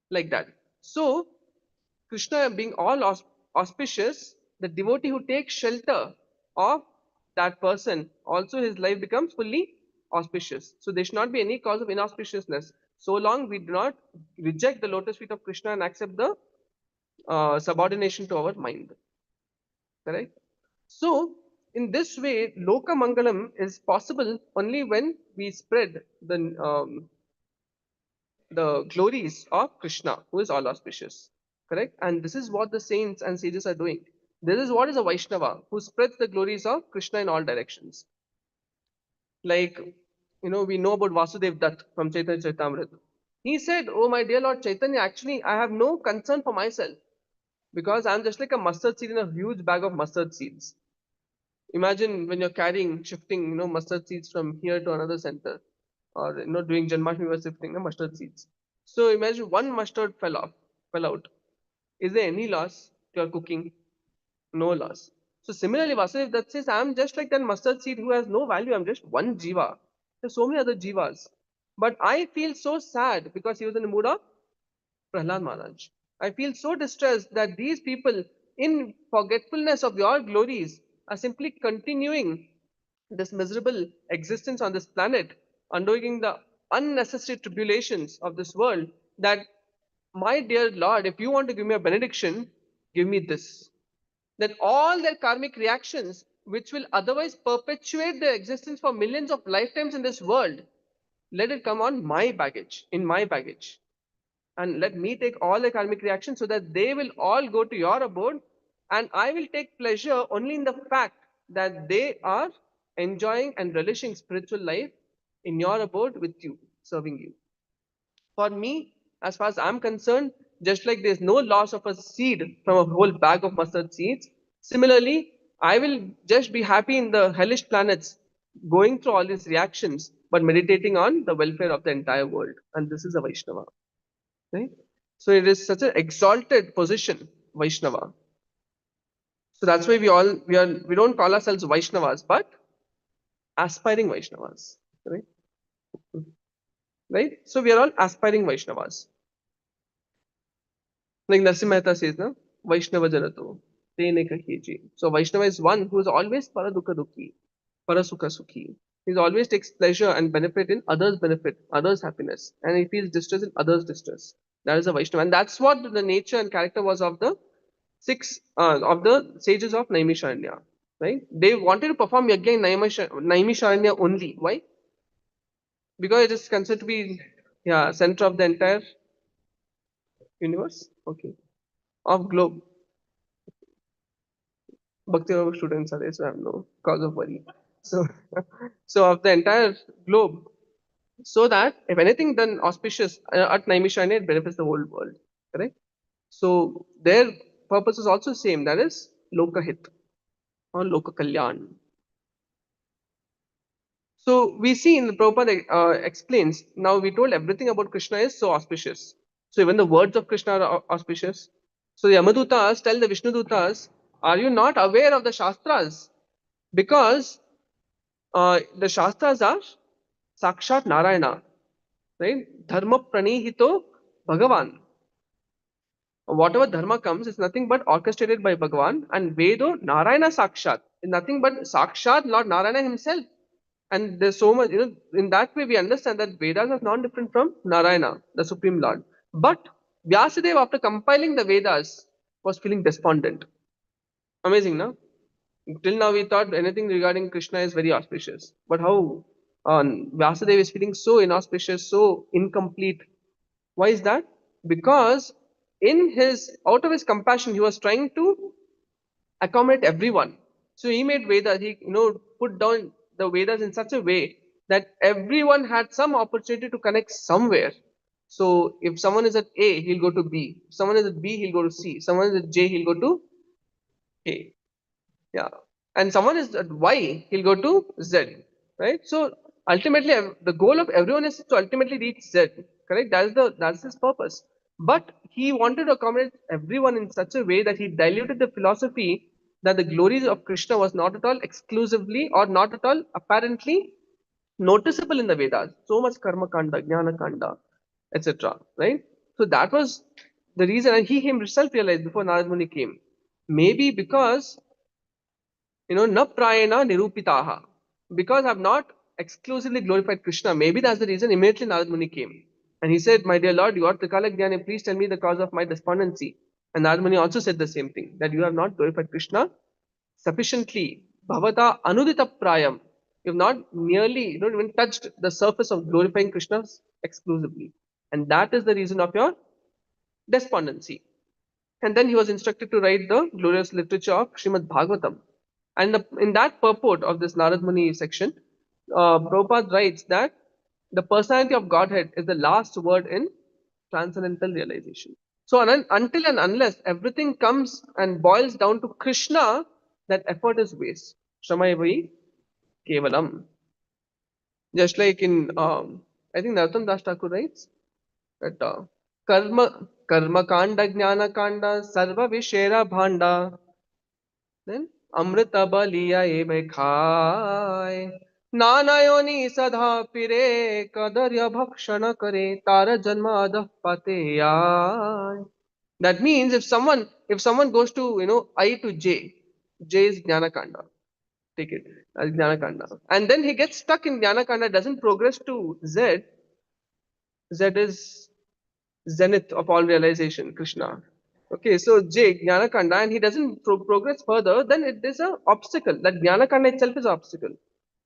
Like that. So Krishna being all auspicious, the devotee who takes shelter of that person, also his life becomes fully auspicious. So there should not be any cause of inauspiciousness. So long we do not reject the lotus feet of Krishna and accept the subordination to our mind. Correct? So in this way, Loka Mangalam is possible only when we spread the glories of Krishna, who is all auspicious. Correct? And this is what the saints and sages are doing. This is what is a Vaishnava who spreads the glories of Krishna in all directions. Like, we know about Vasudev Dutt from Chaitanya Charitamrita. He said, "Oh, my dear Lord Chaitanya, actually, I have no concern for myself because I'm just like a mustard seed in a huge bag of mustard seeds. Imagine when you're carrying, shifting, mustard seeds from here to another center, or doing Janmashtami, we were shifting the mustard seeds. So imagine one mustard fell out. Is there any loss to your cooking? No loss. So similarly, Vasudev that says, I'm just like that mustard seed who has no value. I'm just one jiva. There's so many other jivas. But I feel so sad because he was in the mood of Prahlad Maharaj. I feel so distressed that these people, in forgetfulness of your glories, are simply continuing this miserable existence on this planet, undergoing the unnecessary tribulations of this world. That, my dear Lord, if you want to give me a benediction, give me this. That all their karmic reactions, which will otherwise perpetuate their existence for millions of lifetimes in this world, let it come on my baggage, in my baggage, and let me take all the karmic reactions so that they will all go to your abode, and I will take pleasure only in the fact that they are enjoying and relishing spiritual life in your abode with you, serving you. For me, as far as I'm concerned, just like there's no loss of a seed from a whole bag of mustard seeds, similarly, I will just be happy in the hellish planets, going through all these reactions, but meditating on the welfare of the entire world. And this is a Vaishnava. Right? So it is such an exalted position, Vaishnava. So that's why we don't call ourselves Vaishnavas, but aspiring Vaishnavas. Right? Right? So we are all aspiring Vaishnavas. Like Narsim Mehta says, no? Vaishnava Janato. Tene kahiji. So Vaishnava is one who is always paradukha dukhi, parasukha sukhi. He always takes pleasure and benefit in others' benefit, others' happiness, and he feels distress in others' distress. That is a Vaishnava, and that's what the nature and character was of the sages of Naimisharanya. Right? They wanted to perform yajna in Naimisharanya only. Why? Because it is considered to be center of the entire universe. Okay, of globe. Bhakti Yoga students are there, so I have no cause of worry. So, so of the entire globe, so that if anything done auspicious at Naimisharanya, it benefits the whole world. Correct? So their purpose is also same. That is Lokahit or Loka Kalyan. So we see in the Prabhupada explains, now we told everything about Krishna is so auspicious. So even the words of Krishna are auspicious. So the Yamadutas tell the Vishnudutas, are you not aware of the Shastras? Because the Shastras are Sakshat Narayana, right? Dharma Pranihito Bhagavan. Whatever dharma comes is nothing but orchestrated by Bhagavan, and Vedo Narayana Sakshat is nothing but Sakshat Lord Narayana himself. And there's so much, in that way we understand that Vedas are non different from Narayana, the Supreme Lord. But Vyasadeva, after compiling the Vedas, was feeling despondent. Amazing, no? Till now we thought anything regarding Krishna is very auspicious. But how Vyasadeva is feeling so inauspicious, so incomplete. Why is that? Because out of his compassion, he was trying to accommodate everyone. So he made Vedas, he put down the Vedas in such a way that everyone had some opportunity to connect somewhere. So if someone is at A, he'll go to B. If someone is at B, he'll go to C. Someone is at J, he'll go to A. Yeah. And someone is at Y, he'll go to Z. Right? So ultimately the goal of everyone is to ultimately reach Z. Correct? That's his purpose. But he wanted to accommodate everyone in such a way that he diluted the philosophy that the glories of Krishna was not at all exclusively or not at all apparently noticeable in the Vedas. So much karma kanda, jnana kanda, etc. Right? So that was the reason, and he himself realized before Narad Muni came. Maybe because na prayena nirupitaha. Because I've not exclusively glorified Krishna, maybe that's the reason immediately Narad Muni came. And he said, my dear Lord, you are Trikala Jnani, please tell me the cause of my despondency. And Narad Muni also said the same thing, that you have not glorified Krishna sufficiently. Bhavata anudita prayam. You have not nearly, even touched the surface of glorifying Krishna exclusively. And that is the reason of your despondency. And then he was instructed to write the glorious literature of Srimad Bhagavatam. And in that purport of this Narad Muni section, Prabhupada writes that the personality of Godhead is the last word in transcendental realization. So until and unless everything comes and boils down to Krishna, that effort is waste. Shramayavai kevalam. Just like in, I think Narottam Das Thakur writes that karma kanda jnana kanda sarva vishera bhanda. Then अमृत बलिया ए में खाए नानायोनि सदा फिरे कदर्य भक्षण करे तार जन्म अधः पते आय. That means if someone goes to I to J, J is Jnanakanda. Take it as Jnanakanda. And then he gets stuck in Jnanakanda, doesn't progress to Z. Z is zenith of all realization, Krishna. Okay, so J, Jnanakanda, and he doesn't progress further, then it is an obstacle. That Jnanakanda itself is an obstacle.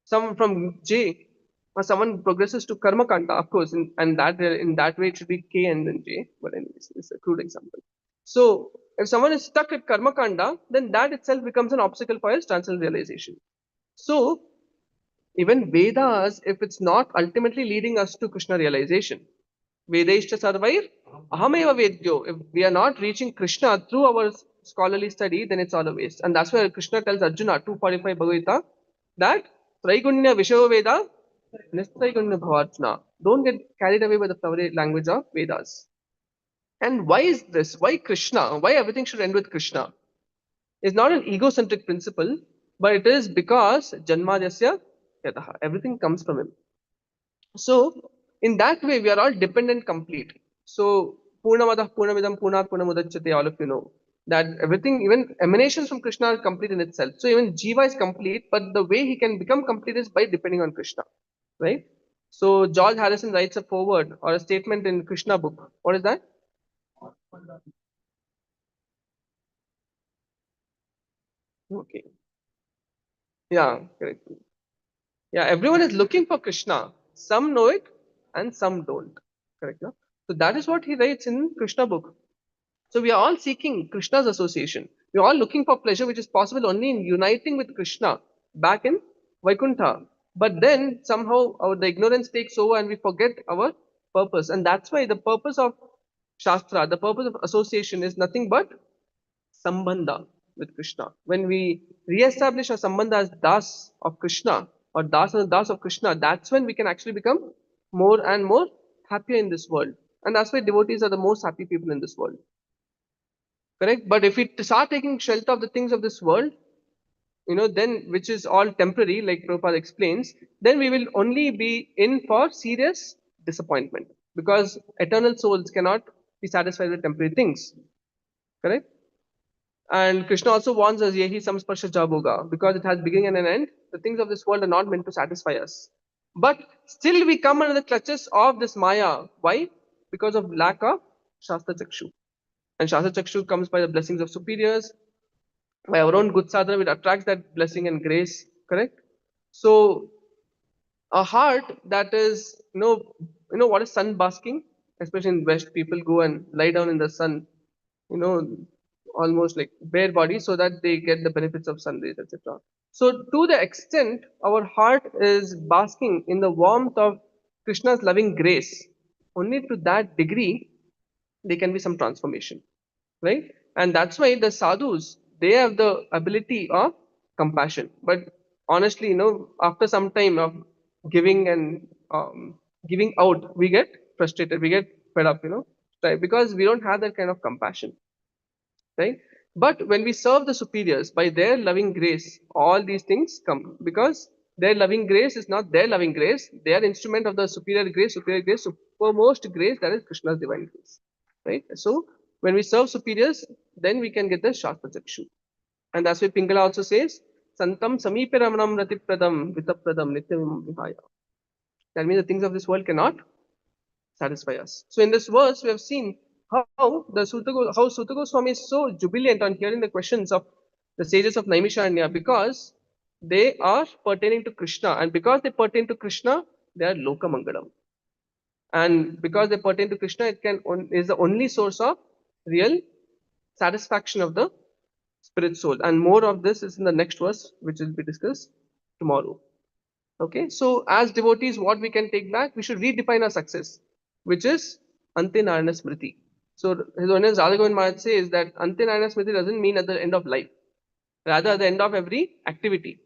Some from J, or someone progresses to Karmakanda, of course, and that in that way it should be K and then J. But anyways, it's a crude example. So if someone is stuck at Karmakanda, then that itself becomes an obstacle for his transcendental realization. So even Vedas, if it's not ultimately leading us to Krishna realization, Vedaishta Sarvair Ahameva Vedyo. If we are not reaching Krishna through our scholarly study, then it's all a waste. And that's why Krishna tells Arjuna, 245 Bhagavad Gita, that Traigunya Vishava Veda, Nistraigunya Bhavarjuna. Don't get carried away by the flowery language of Vedas. And why is this? Why Krishna? Why everything should end with Krishna? It's not an egocentric principle, but it is because Janmadhyasya Yataha. Everything comes from him. So in that way, we are all dependent complete. So Purnamadah Purnamidam Purnat Purnamudachyate, all of you know that everything, even emanations from Krishna are complete in itself. So even Jiva is complete, but the way he can become complete is by depending on Krishna. Right? So George Harrison writes a foreword or a statement in Krishna book. What is that? Okay. Yeah, correct. Yeah, everyone is looking for Krishna. Some know it and some don't. Correct. So that is what he writes in Krishna book. So we are all seeking Krishna's association. We're all looking for pleasure, which is possible only in uniting with Krishna back in Vaikuntha. But then somehow the ignorance takes over and we forget our purpose. And that's why the purpose of Shastra, the purpose of association is nothing but sambandha with Krishna. When we re-establish our sambandha as das of Krishna or das and das of Krishna, that's when we can actually become more and more happier in this world. And that's why devotees are the most happy people in this world. Correct? But if we start taking shelter of the things of this world, then which is all temporary, like Prabhupada explains, then we will only be in for serious disappointment because eternal souls cannot be satisfied with temporary things. Correct? And Krishna also warns us, Yehi samsparsha jaboga, because it has beginning and an end. The things of this world are not meant to satisfy us. But still we come under the clutches of this Maya. Why? Because of lack of Shastra Chakshu. And Shastra Chakshu comes by the blessings of superiors, by our own good sadhana, it attracts that blessing and grace. Correct? So a heart that is, what is sun basking? Especially in West, people go and lie down in the sun, you know, almost like bare body so that they get the benefits of sun rays, etc. So to the extent our heart is basking in the warmth of Krishna's loving grace, only to that degree there can be some transformation, right? And that's why the sadhus, they have the ability of compassion. But honestly, after some time of giving and giving out, we get frustrated, we get fed up, right? Because we don't have that kind of compassion, right? But when we serve the superiors by their loving grace, all these things come because their loving grace is not their loving grace. They are instrument of the superior grace, supermost grace, that is Krishna's divine grace, right? So when we serve superiors, then we can get the Shastra Chakshu. And that's why Pingala also says, Santam Samipe Ramanam Ratipradam Vitapradam Nityam Vihaya. That means the things of this world cannot satisfy us. So in this verse, we have seen how Suta Goswami is so jubilant on hearing the questions of the sages of Naimisharanya because they are pertaining to Krishna, and because they pertain to Krishna, they are Loka Mangalam. And because they pertain to Krishna, is the only source of real satisfaction of the spirit soul. And more of this is in the next verse, which will be discussed tomorrow. Okay, so as devotees, what we can take back, we should redefine our success, which is Ante Narayana Smriti. So His Holiness Radha Govind Maharaj says that Ante Narayana Smriti doesn't mean at the end of life, rather at the end of every activity.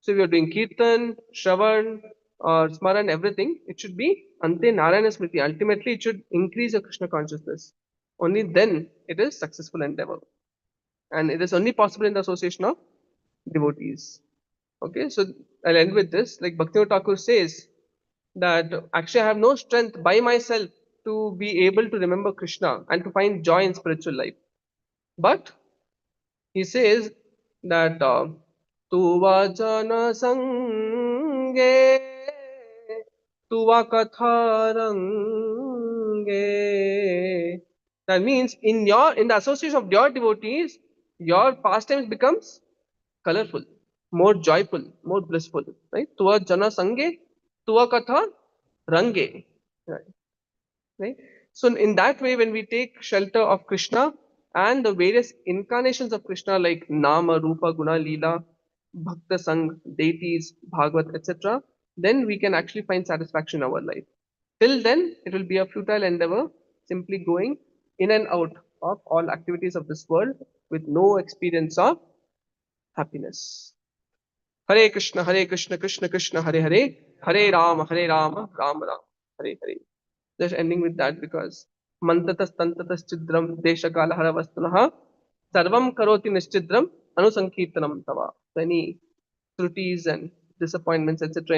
So if you're doing Kirtan, Shravan, or Smaran, everything, it should be Ante Narayana Smriti. Ultimately, it should increase your Krishna consciousness. Only then it is successful endeavor. And it is only possible in the association of devotees. Okay, so I'll end with this. Like Bhaktivinoda Thakur says that actually I have no strength by myself to be able to remember Krishna and to find joy in spiritual life. But he says that Tuva jana sange Tuva katharange. That means in the association of your devotees, your pastimes becomes colorful, more joyful, more blissful. Right? Tua jana sange, tua katha range. Right? Right? So in that way, when we take shelter of Krishna and the various incarnations of Krishna like Nama, Rupa, Guna, Leela, Bhakta Sang, deities, Bhagavat, etc., then we can actually find satisfaction in our life. Till then, it will be a futile endeavor, simply going in and out of all activities of this world with no experience of happiness. Hare Krishna, Krishna Krishna, Hare Hare, Hare Rama, Ram Ram, Hare Hare. Just ending with that because mantatas tantatas chidram deshakala haravastanaha sarvam karoti nischidram anusankirtanam tava. So any truties and disappointments, etc.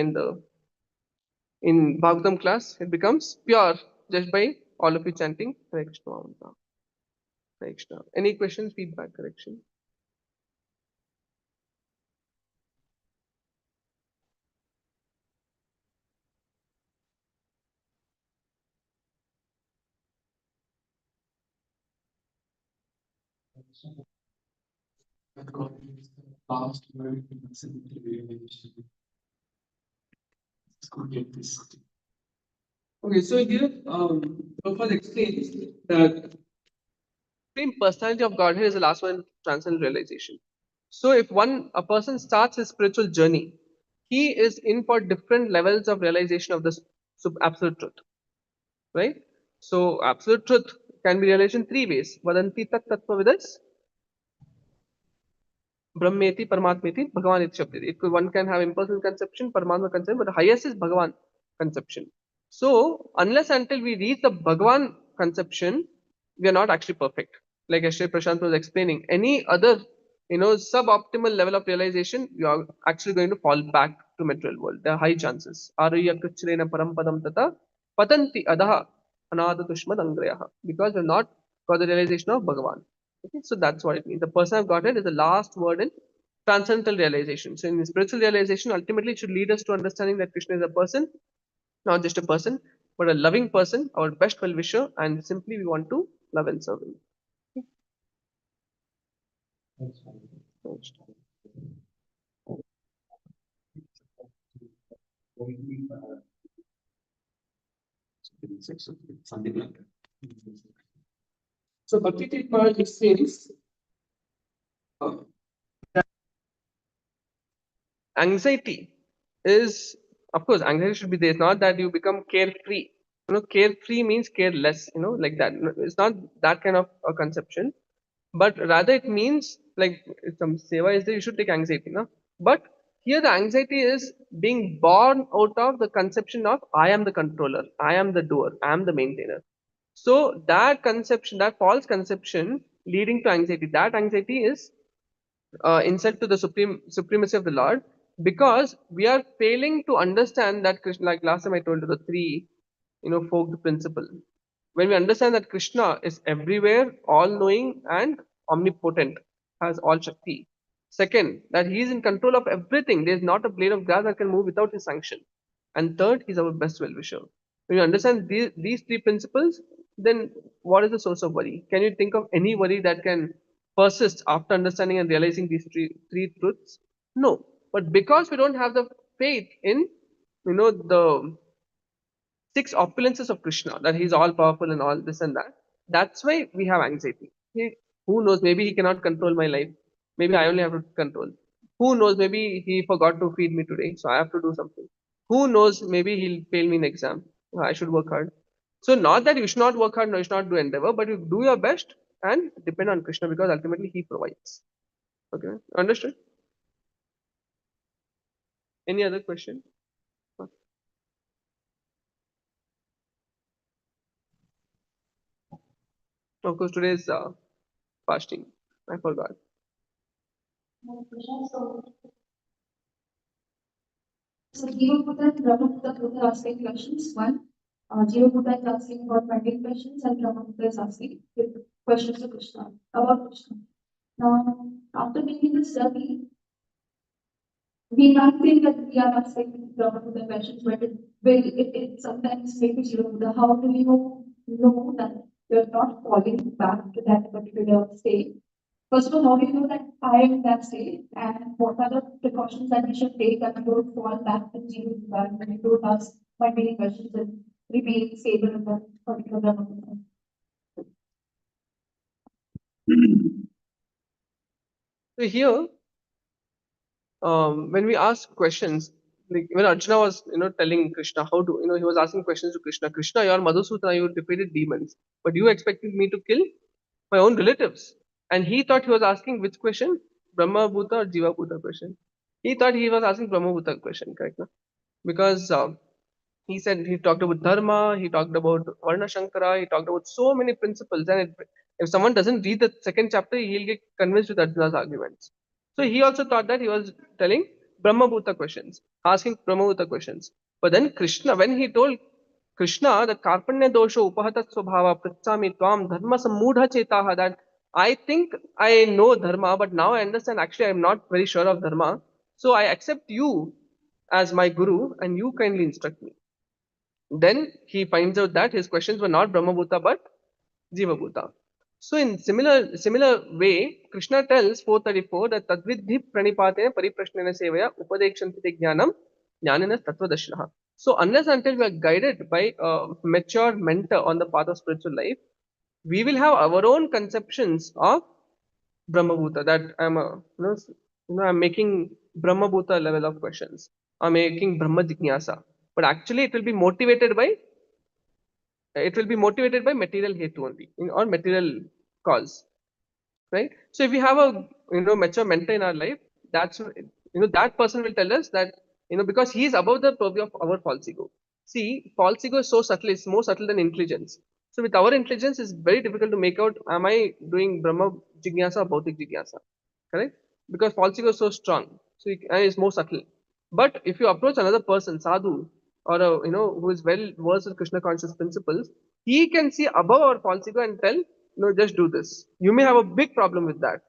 in Bhagavatam class, it becomes pure just by all of you chanting Hare Krishna mantra. Hare Krishna. Any questions, feedback, correction? Last word realization. Let's go get this. Okay, so here Prabhupada explains that Supreme Personality of Godhead is the last one in transcendental realization. So if a person starts his spiritual journey, he is in for different levels of realization of this absolute truth, right? So absolute truth can be realized in three ways. Vadanti tat tattva vidas, Brahmeti, Paramatmeti, Bhagavan iti Shabdeti. One can have impersonal conception, Paramatma conception, but the highest is Bhagavan conception. So unless until we reach the Bhagavan conception, we are not actually perfect. Like Ashray Prashant was explaining, any other suboptimal level of realization, you are actually going to fall back to material world. There are high chances. Arya Kuchrena Parampadam Tata Patanti Adaha Anada Tushmad Angrayaha. Because we are not got the realization of Bhagavan. Okay, so that's what it means. The person of Godhead is the last word in transcendental realization. So in spiritual realization, ultimately it should lead us to understanding that Krishna is a person, not just a person, but a loving person, our best well-wisher, and simply we want to love and serve him. Something like that. So Bhakti Tirtha, it says, Anxiety is, of course, anxiety should be there. It's not that you become carefree. Carefree means careless, like that. It's not that kind of a conception, but rather it means like if some seva is there, you should take anxiety, no? But here the anxiety is being born out of the conception of I am the controller, I am the doer, I am the maintainer. So that conception, that false conception leading to anxiety, that anxiety is insult to the supremacy of the Lord, because we are failing to understand that Krishna, like last time I told you the three, folk principle. When we understand that Krishna is everywhere, all knowing and omnipotent, has all Shakti. Second, that he is in control of everything. There is not a blade of grass that can move without his sanction. And third, he's our best well wisher. When you understand these three principles, then what is the source of worry? Can you think of any worry that can persist after understanding and realizing these three truths? No. But because we don't have the faith in the six opulences of Krishna, that he's all powerful and all this and that, that's why we have anxiety. Who knows, maybe he cannot control my life. Maybe I only have to control. Who knows, maybe he forgot to feed me today, so I have to do something. Who knows, maybe he'll fail me in exam. I should work hard. So not that you should not work hard, no, you should not do endeavor, but you do your best and depend on Krishna, because ultimately he provides. Okay, understood? Any other question? Of course, today is fasting. I forgot. So Jiva Buddha and Brahma Buddha both are asking questions. One, Jiva Buddha is asking about pending questions and Brahma Buddha is asking questions to Krishna, about Krishna. Now, after making this study, we might think that we are asking Brahma Buddha questions, but it sometimes makes Jiva Buddha. How do you know that you're not falling back to that particular state? First of all, how do you know that I am in that state, and what are the precautions that we should take that we don't fall back to zero environment, we don't ask many questions and remain stable in that particular environment? So here, when we ask questions, like when Arjuna was, telling Krishna how to, he was asking questions to Krishna. Krishna, you are Madhusudana, you defeated demons, but you expected me to kill my own relatives. And he thought he was asking which question? Brahma Bhuta or Jiva Bhuta question. He thought he was asking Brahma Bhuta question, correct? No? Because he said he talked about dharma, he talked about Varna Shankara, he talked about so many principles. And if someone doesn't read the second chapter, he'll get convinced with Arjuna's arguments. So he also thought that he was telling Brahma Bhuta questions, asking Brahma Bhuta questions. But then Krishna, when he told Krishna that Karpanya dosho upahatat swabhava prachami tvam dharma sammudha chetaha, that I think I know dharma, but now I understand actually I'm not very sure of dharma. So I accept you as my guru and you kindly instruct me. Then he finds out that his questions were not Brahmabhuta but Jivabhuta. So in similar way, Krishna tells 434 that Tadvidhi pranipate pariprashnena sevaya upadekshanti jnanam jnanina tattvadashnaha. So unless until we are guided by a mature mentor on the path of spiritual life, we will have our own conceptions of Brahmabhuta, that I'm a, I'm making Brahmabhuta level of questions. I'm making Brahma Jignasa. But actually it will be motivated by material hetu only, or material cause, right? So if we have a mature mentor in our life, that's that person will tell us that because he is above the purview of our false ego. See, false ego is so subtle; it's more subtle than intelligence. So with our intelligence, it's very difficult to make out: am I doing Brahma Jignasa or Bhautik Jignasa? Correct? Because false ego is so strong, so and it's more subtle. But if you approach another person, sadhu, or who is well versed with Krishna conscious principles, he can see above our false ego and tell, no, just do this. You may have a big problem with that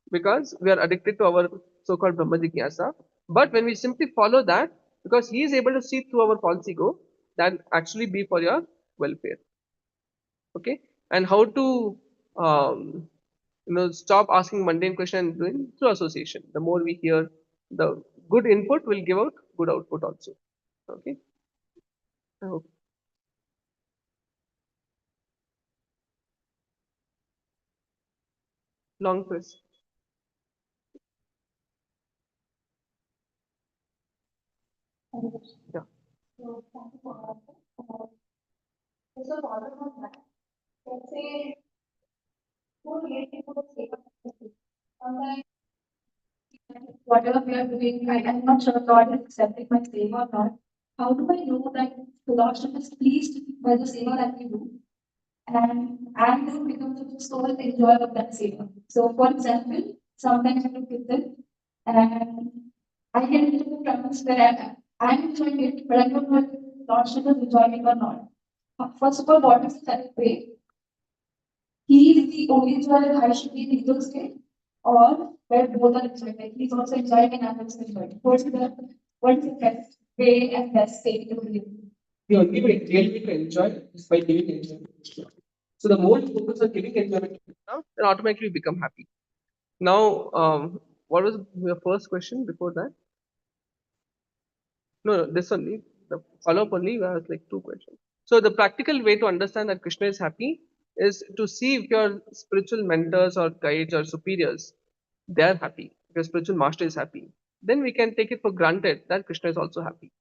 because we are addicted to our so-called Brahma Jignasa. But when we simply follow that, because he is able to see through our false ego, that actually be for your welfare. Okay, and how to stop asking mundane question and doing through association. The more we hear, the good input will give out good output also. Okay. Oh, long press. Yeah. So, thank you for that. Just a follow-up on that. Let's say, who related to the state sometimes whatever we are doing, I'm not sure God is accepting my seva or not. How do I know that the Lordship is pleased by the seva that we do? And I'm going to become the sole enjoyer of that seva. So, for example, sometimes I do kirtan and I get into the trance where I'm enjoying it, but I don't know if the Lordship is enjoying it or not. First of all, what is that way? He is the only enjoyer and I should be in either state, or where both are enjoying. Like he's also enjoying and I'm also enjoying. What is the best way and best state to live? The only way, real way to enjoy is by giving enjoyment to Krishna. So the more you focus on giving enjoyment to Krishna, Then automatically you become happy. Now, what was your first question before that? No, this only. The follow-up only was like two questions. So the practical way to understand that Krishna is happy is to see if your spiritual mentors or guides or superiors, they are happy. If your spiritual master is happy, then we can take it for granted that Krishna is also happy.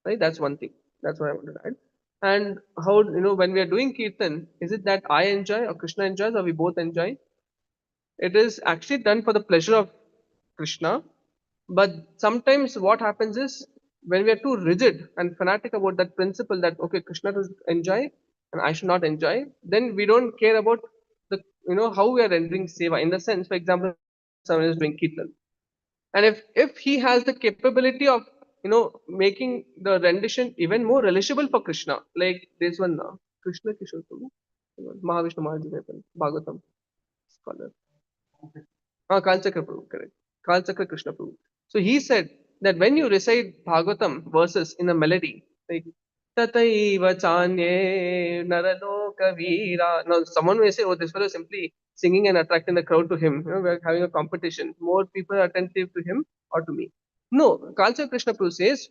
Right? That's one thing. That's what I wanted to add. And how, when we are doing kirtan, is it that I enjoy or Krishna enjoys or we both enjoy? It is actually done for the pleasure of Krishna. But sometimes what happens is when we are too rigid and fanatic about that principle that okay, Krishna should enjoy and I should not enjoy, then we don't care about the how we are rendering seva. In the sense, for example, someone is doing kirtan, and if he has the capability of making the rendition even more relishable for Krishna, like this one now, Krishna Kishore Prabhu, Mahavishnu Mahaji Bhagavatam scholar. Kalchakra Prabhu, correct. Kalchakra Krishna Prabhu. So he said that when you recite Bhagavatam verses in a melody, like Tataiva Chanye Naraloka Veera. Now someone may say, oh, this fellow is simply singing and attracting the crowd to him. We're having a competition. More people are attentive to him or to me. No, Kalchakra Krishna Prabhu says,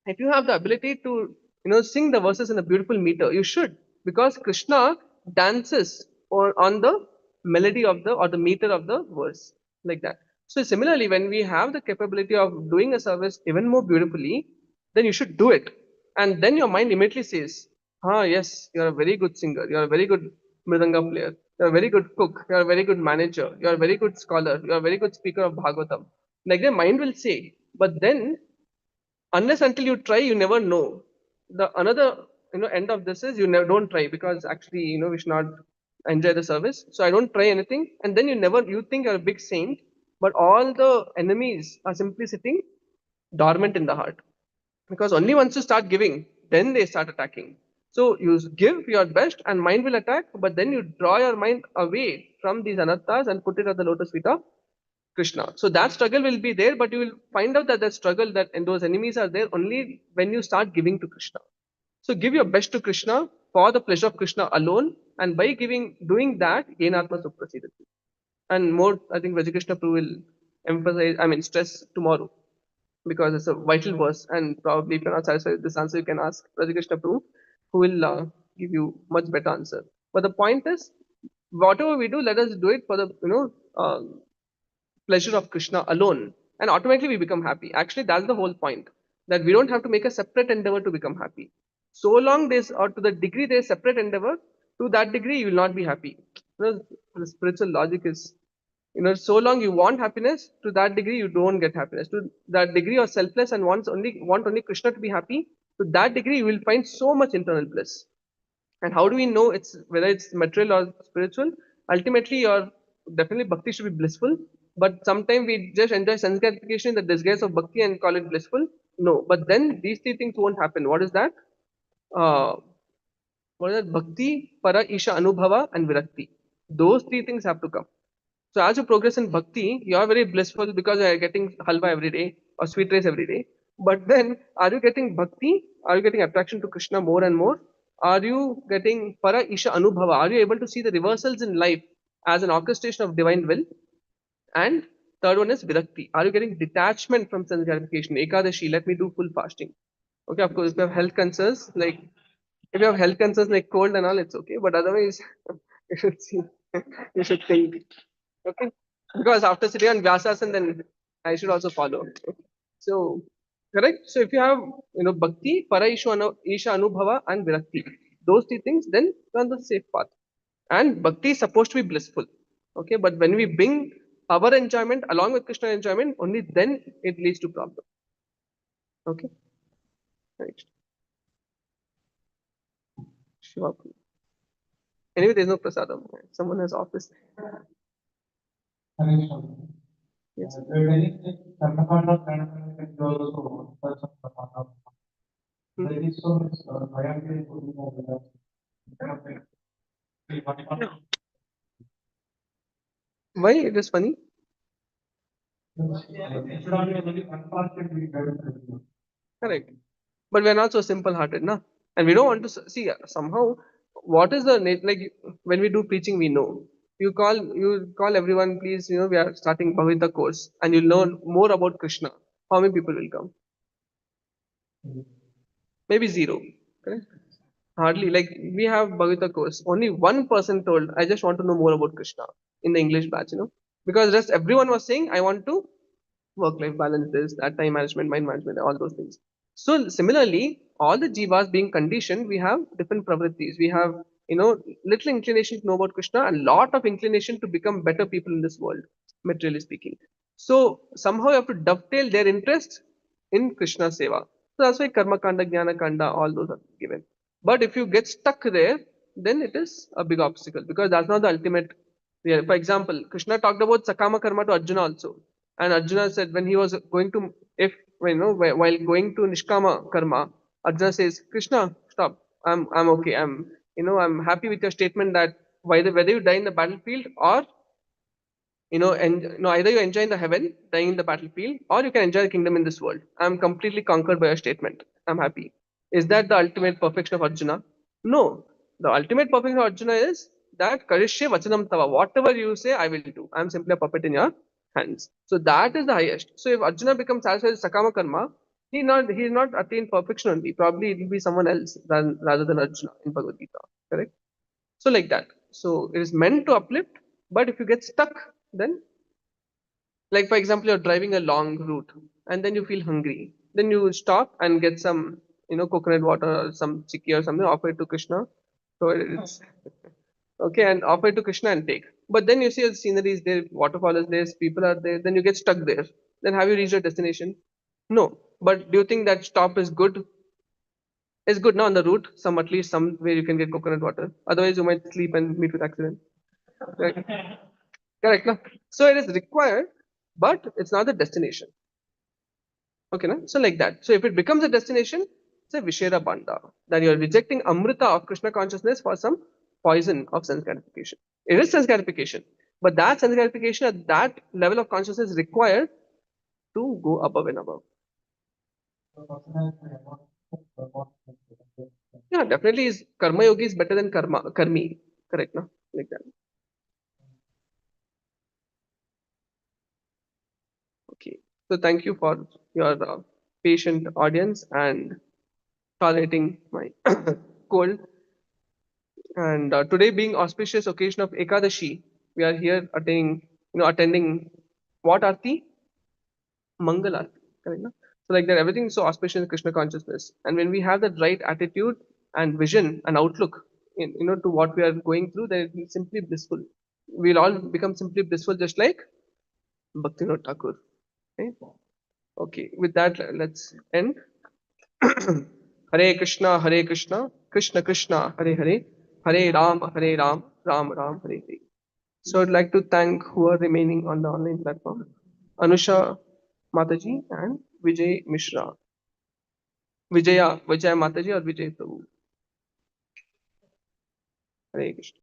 if you have the ability to sing the verses in a beautiful meter, you should, because Krishna dances on the melody of the or the meter of the verse, like that. So similarly, when we have the capability of doing a service even more beautifully, then you should do it, and then your mind immediately says, ah, yes, you're a very good singer, you're a very good mridanga player, you're a very good cook, you're a very good manager, you're a very good scholar, you're a very good speaker of Bhagavatam. Like the mind will say, but then unless until you try, you never know. The another end of this is you never don't try, because actually we should not enjoy the service. So I don't try anything, and then you think you're a big saint, but all the enemies are simply sitting dormant in the heart, because only once you start giving, then they start attacking. So you give your best and mind will attack, but then you draw your mind away from these anattas and put it at the lotus feet of Krishna. So that struggle will be there, but you will find out that struggle that and those enemies are there only when you start giving to Krishna. So give your best to Krishna for the pleasure of Krishna alone, and by doing that, gain Atma Suprasidati. And more, I think Raja Krishna Prabhu will stress tomorrow, because it's a vital verse, and probably if you're not satisfied with this answer, you can ask Raja Krishna Prabhu, who will give you much better answer. But the point is, whatever we do, let us do it for the pleasure of Krishna alone, and automatically we become happy. Actually, that's the whole point. That we don't have to make a separate endeavor to become happy. So long there's, or to the degree there's separate endeavor, to that degree you will not be happy. The spiritual logic is, so long you want happiness, to that degree you don't get happiness. To that degree you're selfless and want only Krishna to be happy, to that degree you will find so much internal bliss. And how do we know it's whether it's material or spiritual? Ultimately, your definitely bhakti should be blissful. But sometimes we just enjoy sense gratification in the disguise of bhakti and call it blissful. No, but then these three things won't happen. What is that? Uh, what is that? Bhakti, para, isha, anubhava, and virakti. Those three things have to come. So as you progress in bhakti, you are very blissful because you are getting halwa every day or sweet rice every day. But then, are you getting bhakti? Are you getting attraction to Krishna more and more? Are you getting para isha anubhava? Are you able to see the reversals in life as an orchestration of divine will? And third one is virakti. Are you getting detachment from sense gratification? Ekadashi, let me do full fasting. Okay, of course, if you have health concerns, like if you have health concerns like cold and all, it's okay. But otherwise, you should see, you should think. Okay, because after sitting on Vyasasana, then I should also follow. So, correct. So, if you have bhakti, para isha anubhava, and virakti, those three things, then you're on the safe path. And bhakti is supposed to be blissful. Okay, but when we bring our enjoyment along with Krishna enjoyment, only then it leads to problem. Okay, right. Shiva. Anyway, there's no prasadam. Someone has office. Yes. Why it is funny? Correct. But we're not so simple hearted, na? And we don't want to see somehow what is the like when we do preaching, we know. You call everyone, please, we are starting Bhavita course and you'll learn more about Krishna. How many people will come? Maybe zero. Correct? Hardly. Like we have Bhavita course. Only one person told, I just want to know more about Krishna in the English batch. Because rest everyone was saying, I want to work-life balance, this, that, time management, mind management, all those things. So similarly, all the jivas being conditioned, we have different pravrittis. We have, little inclination to know about Krishna and lot of inclination to become better people in this world, materially speaking. So somehow you have to dovetail their interest in Krishna seva. So that's why karma kanda, jnana kanda, all those are given. But if you get stuck there, then it is a big obstacle because that's not the ultimate. Yeah, for example, Krishna talked about sakama karma to Arjuna also. And Arjuna said when he was going to, if while going to Nishkama Karma, Arjuna says, Krishna, stop. I'm okay. I'm happy with your statement that whether you die in the battlefield or and either you enjoy in the heaven, dying in the battlefield, or you can enjoy the kingdom in this world. I'm completely conquered by your statement. I'm happy. Is that the ultimate perfection of Arjuna? No. The ultimate perfection of Arjuna is that Karishye Vachanam Tava. Whatever you say, I will do. I'm simply a puppet in your hands. So that is the highest. So if Arjuna becomes satisfied with Sakama Karma, he not attained perfection only. Probably it will be someone else rather than Arjuna in Bhagavad Gita. Correct? So like that. So it is meant to uplift, but if you get stuck, then like for example, you're driving a long route and then you feel hungry. Then you stop and get some, coconut water or some chikki or something, offer it to Krishna. So it's okay, and offer it to Krishna and take. But then you see the scenery is there, waterfall is there, people are there, then you get stuck there. Then have you reached your destination? No. But do you think that stop is good? It's good now on the route, some at least somewhere you can get coconut water. Otherwise you might sleep and meet with accident. Right? Correct. No? So it is required, but it's not the destination. Okay, no? So like that. So if it becomes a destination, it's a Vishera Banda. That you are rejecting Amrita of Krishna consciousness for some poison of sense gratification. It is sense gratification. But that sense gratification at that level of consciousness is required to go above and above. Yeah, definitely is karma yogi is better than karmi. Correct, no? Like that. Okay. So thank you for your patient audience and tolerating my cold. And today being auspicious occasion of Ekadashi, we are here attending what Aarti? Mangal Aarti, correct? No? So like that, everything is so auspicious in Krishna consciousness. And when we have that right attitude and vision and outlook to what we are going through, then it is simply blissful. We'll all become simply blissful, just like Bhaktivinoda Thakur. Okay? Okay, with that, let's end. Hare Krishna, Krishna Krishna, Hare Hare, Hare Ram, Ram Ram, Hare Hare. So I'd like to thank who are remaining on the online platform. Anusha Mataji and Vijay Mishra. Vijaya Mataji or Vijay Prabhu. Hare Krishna.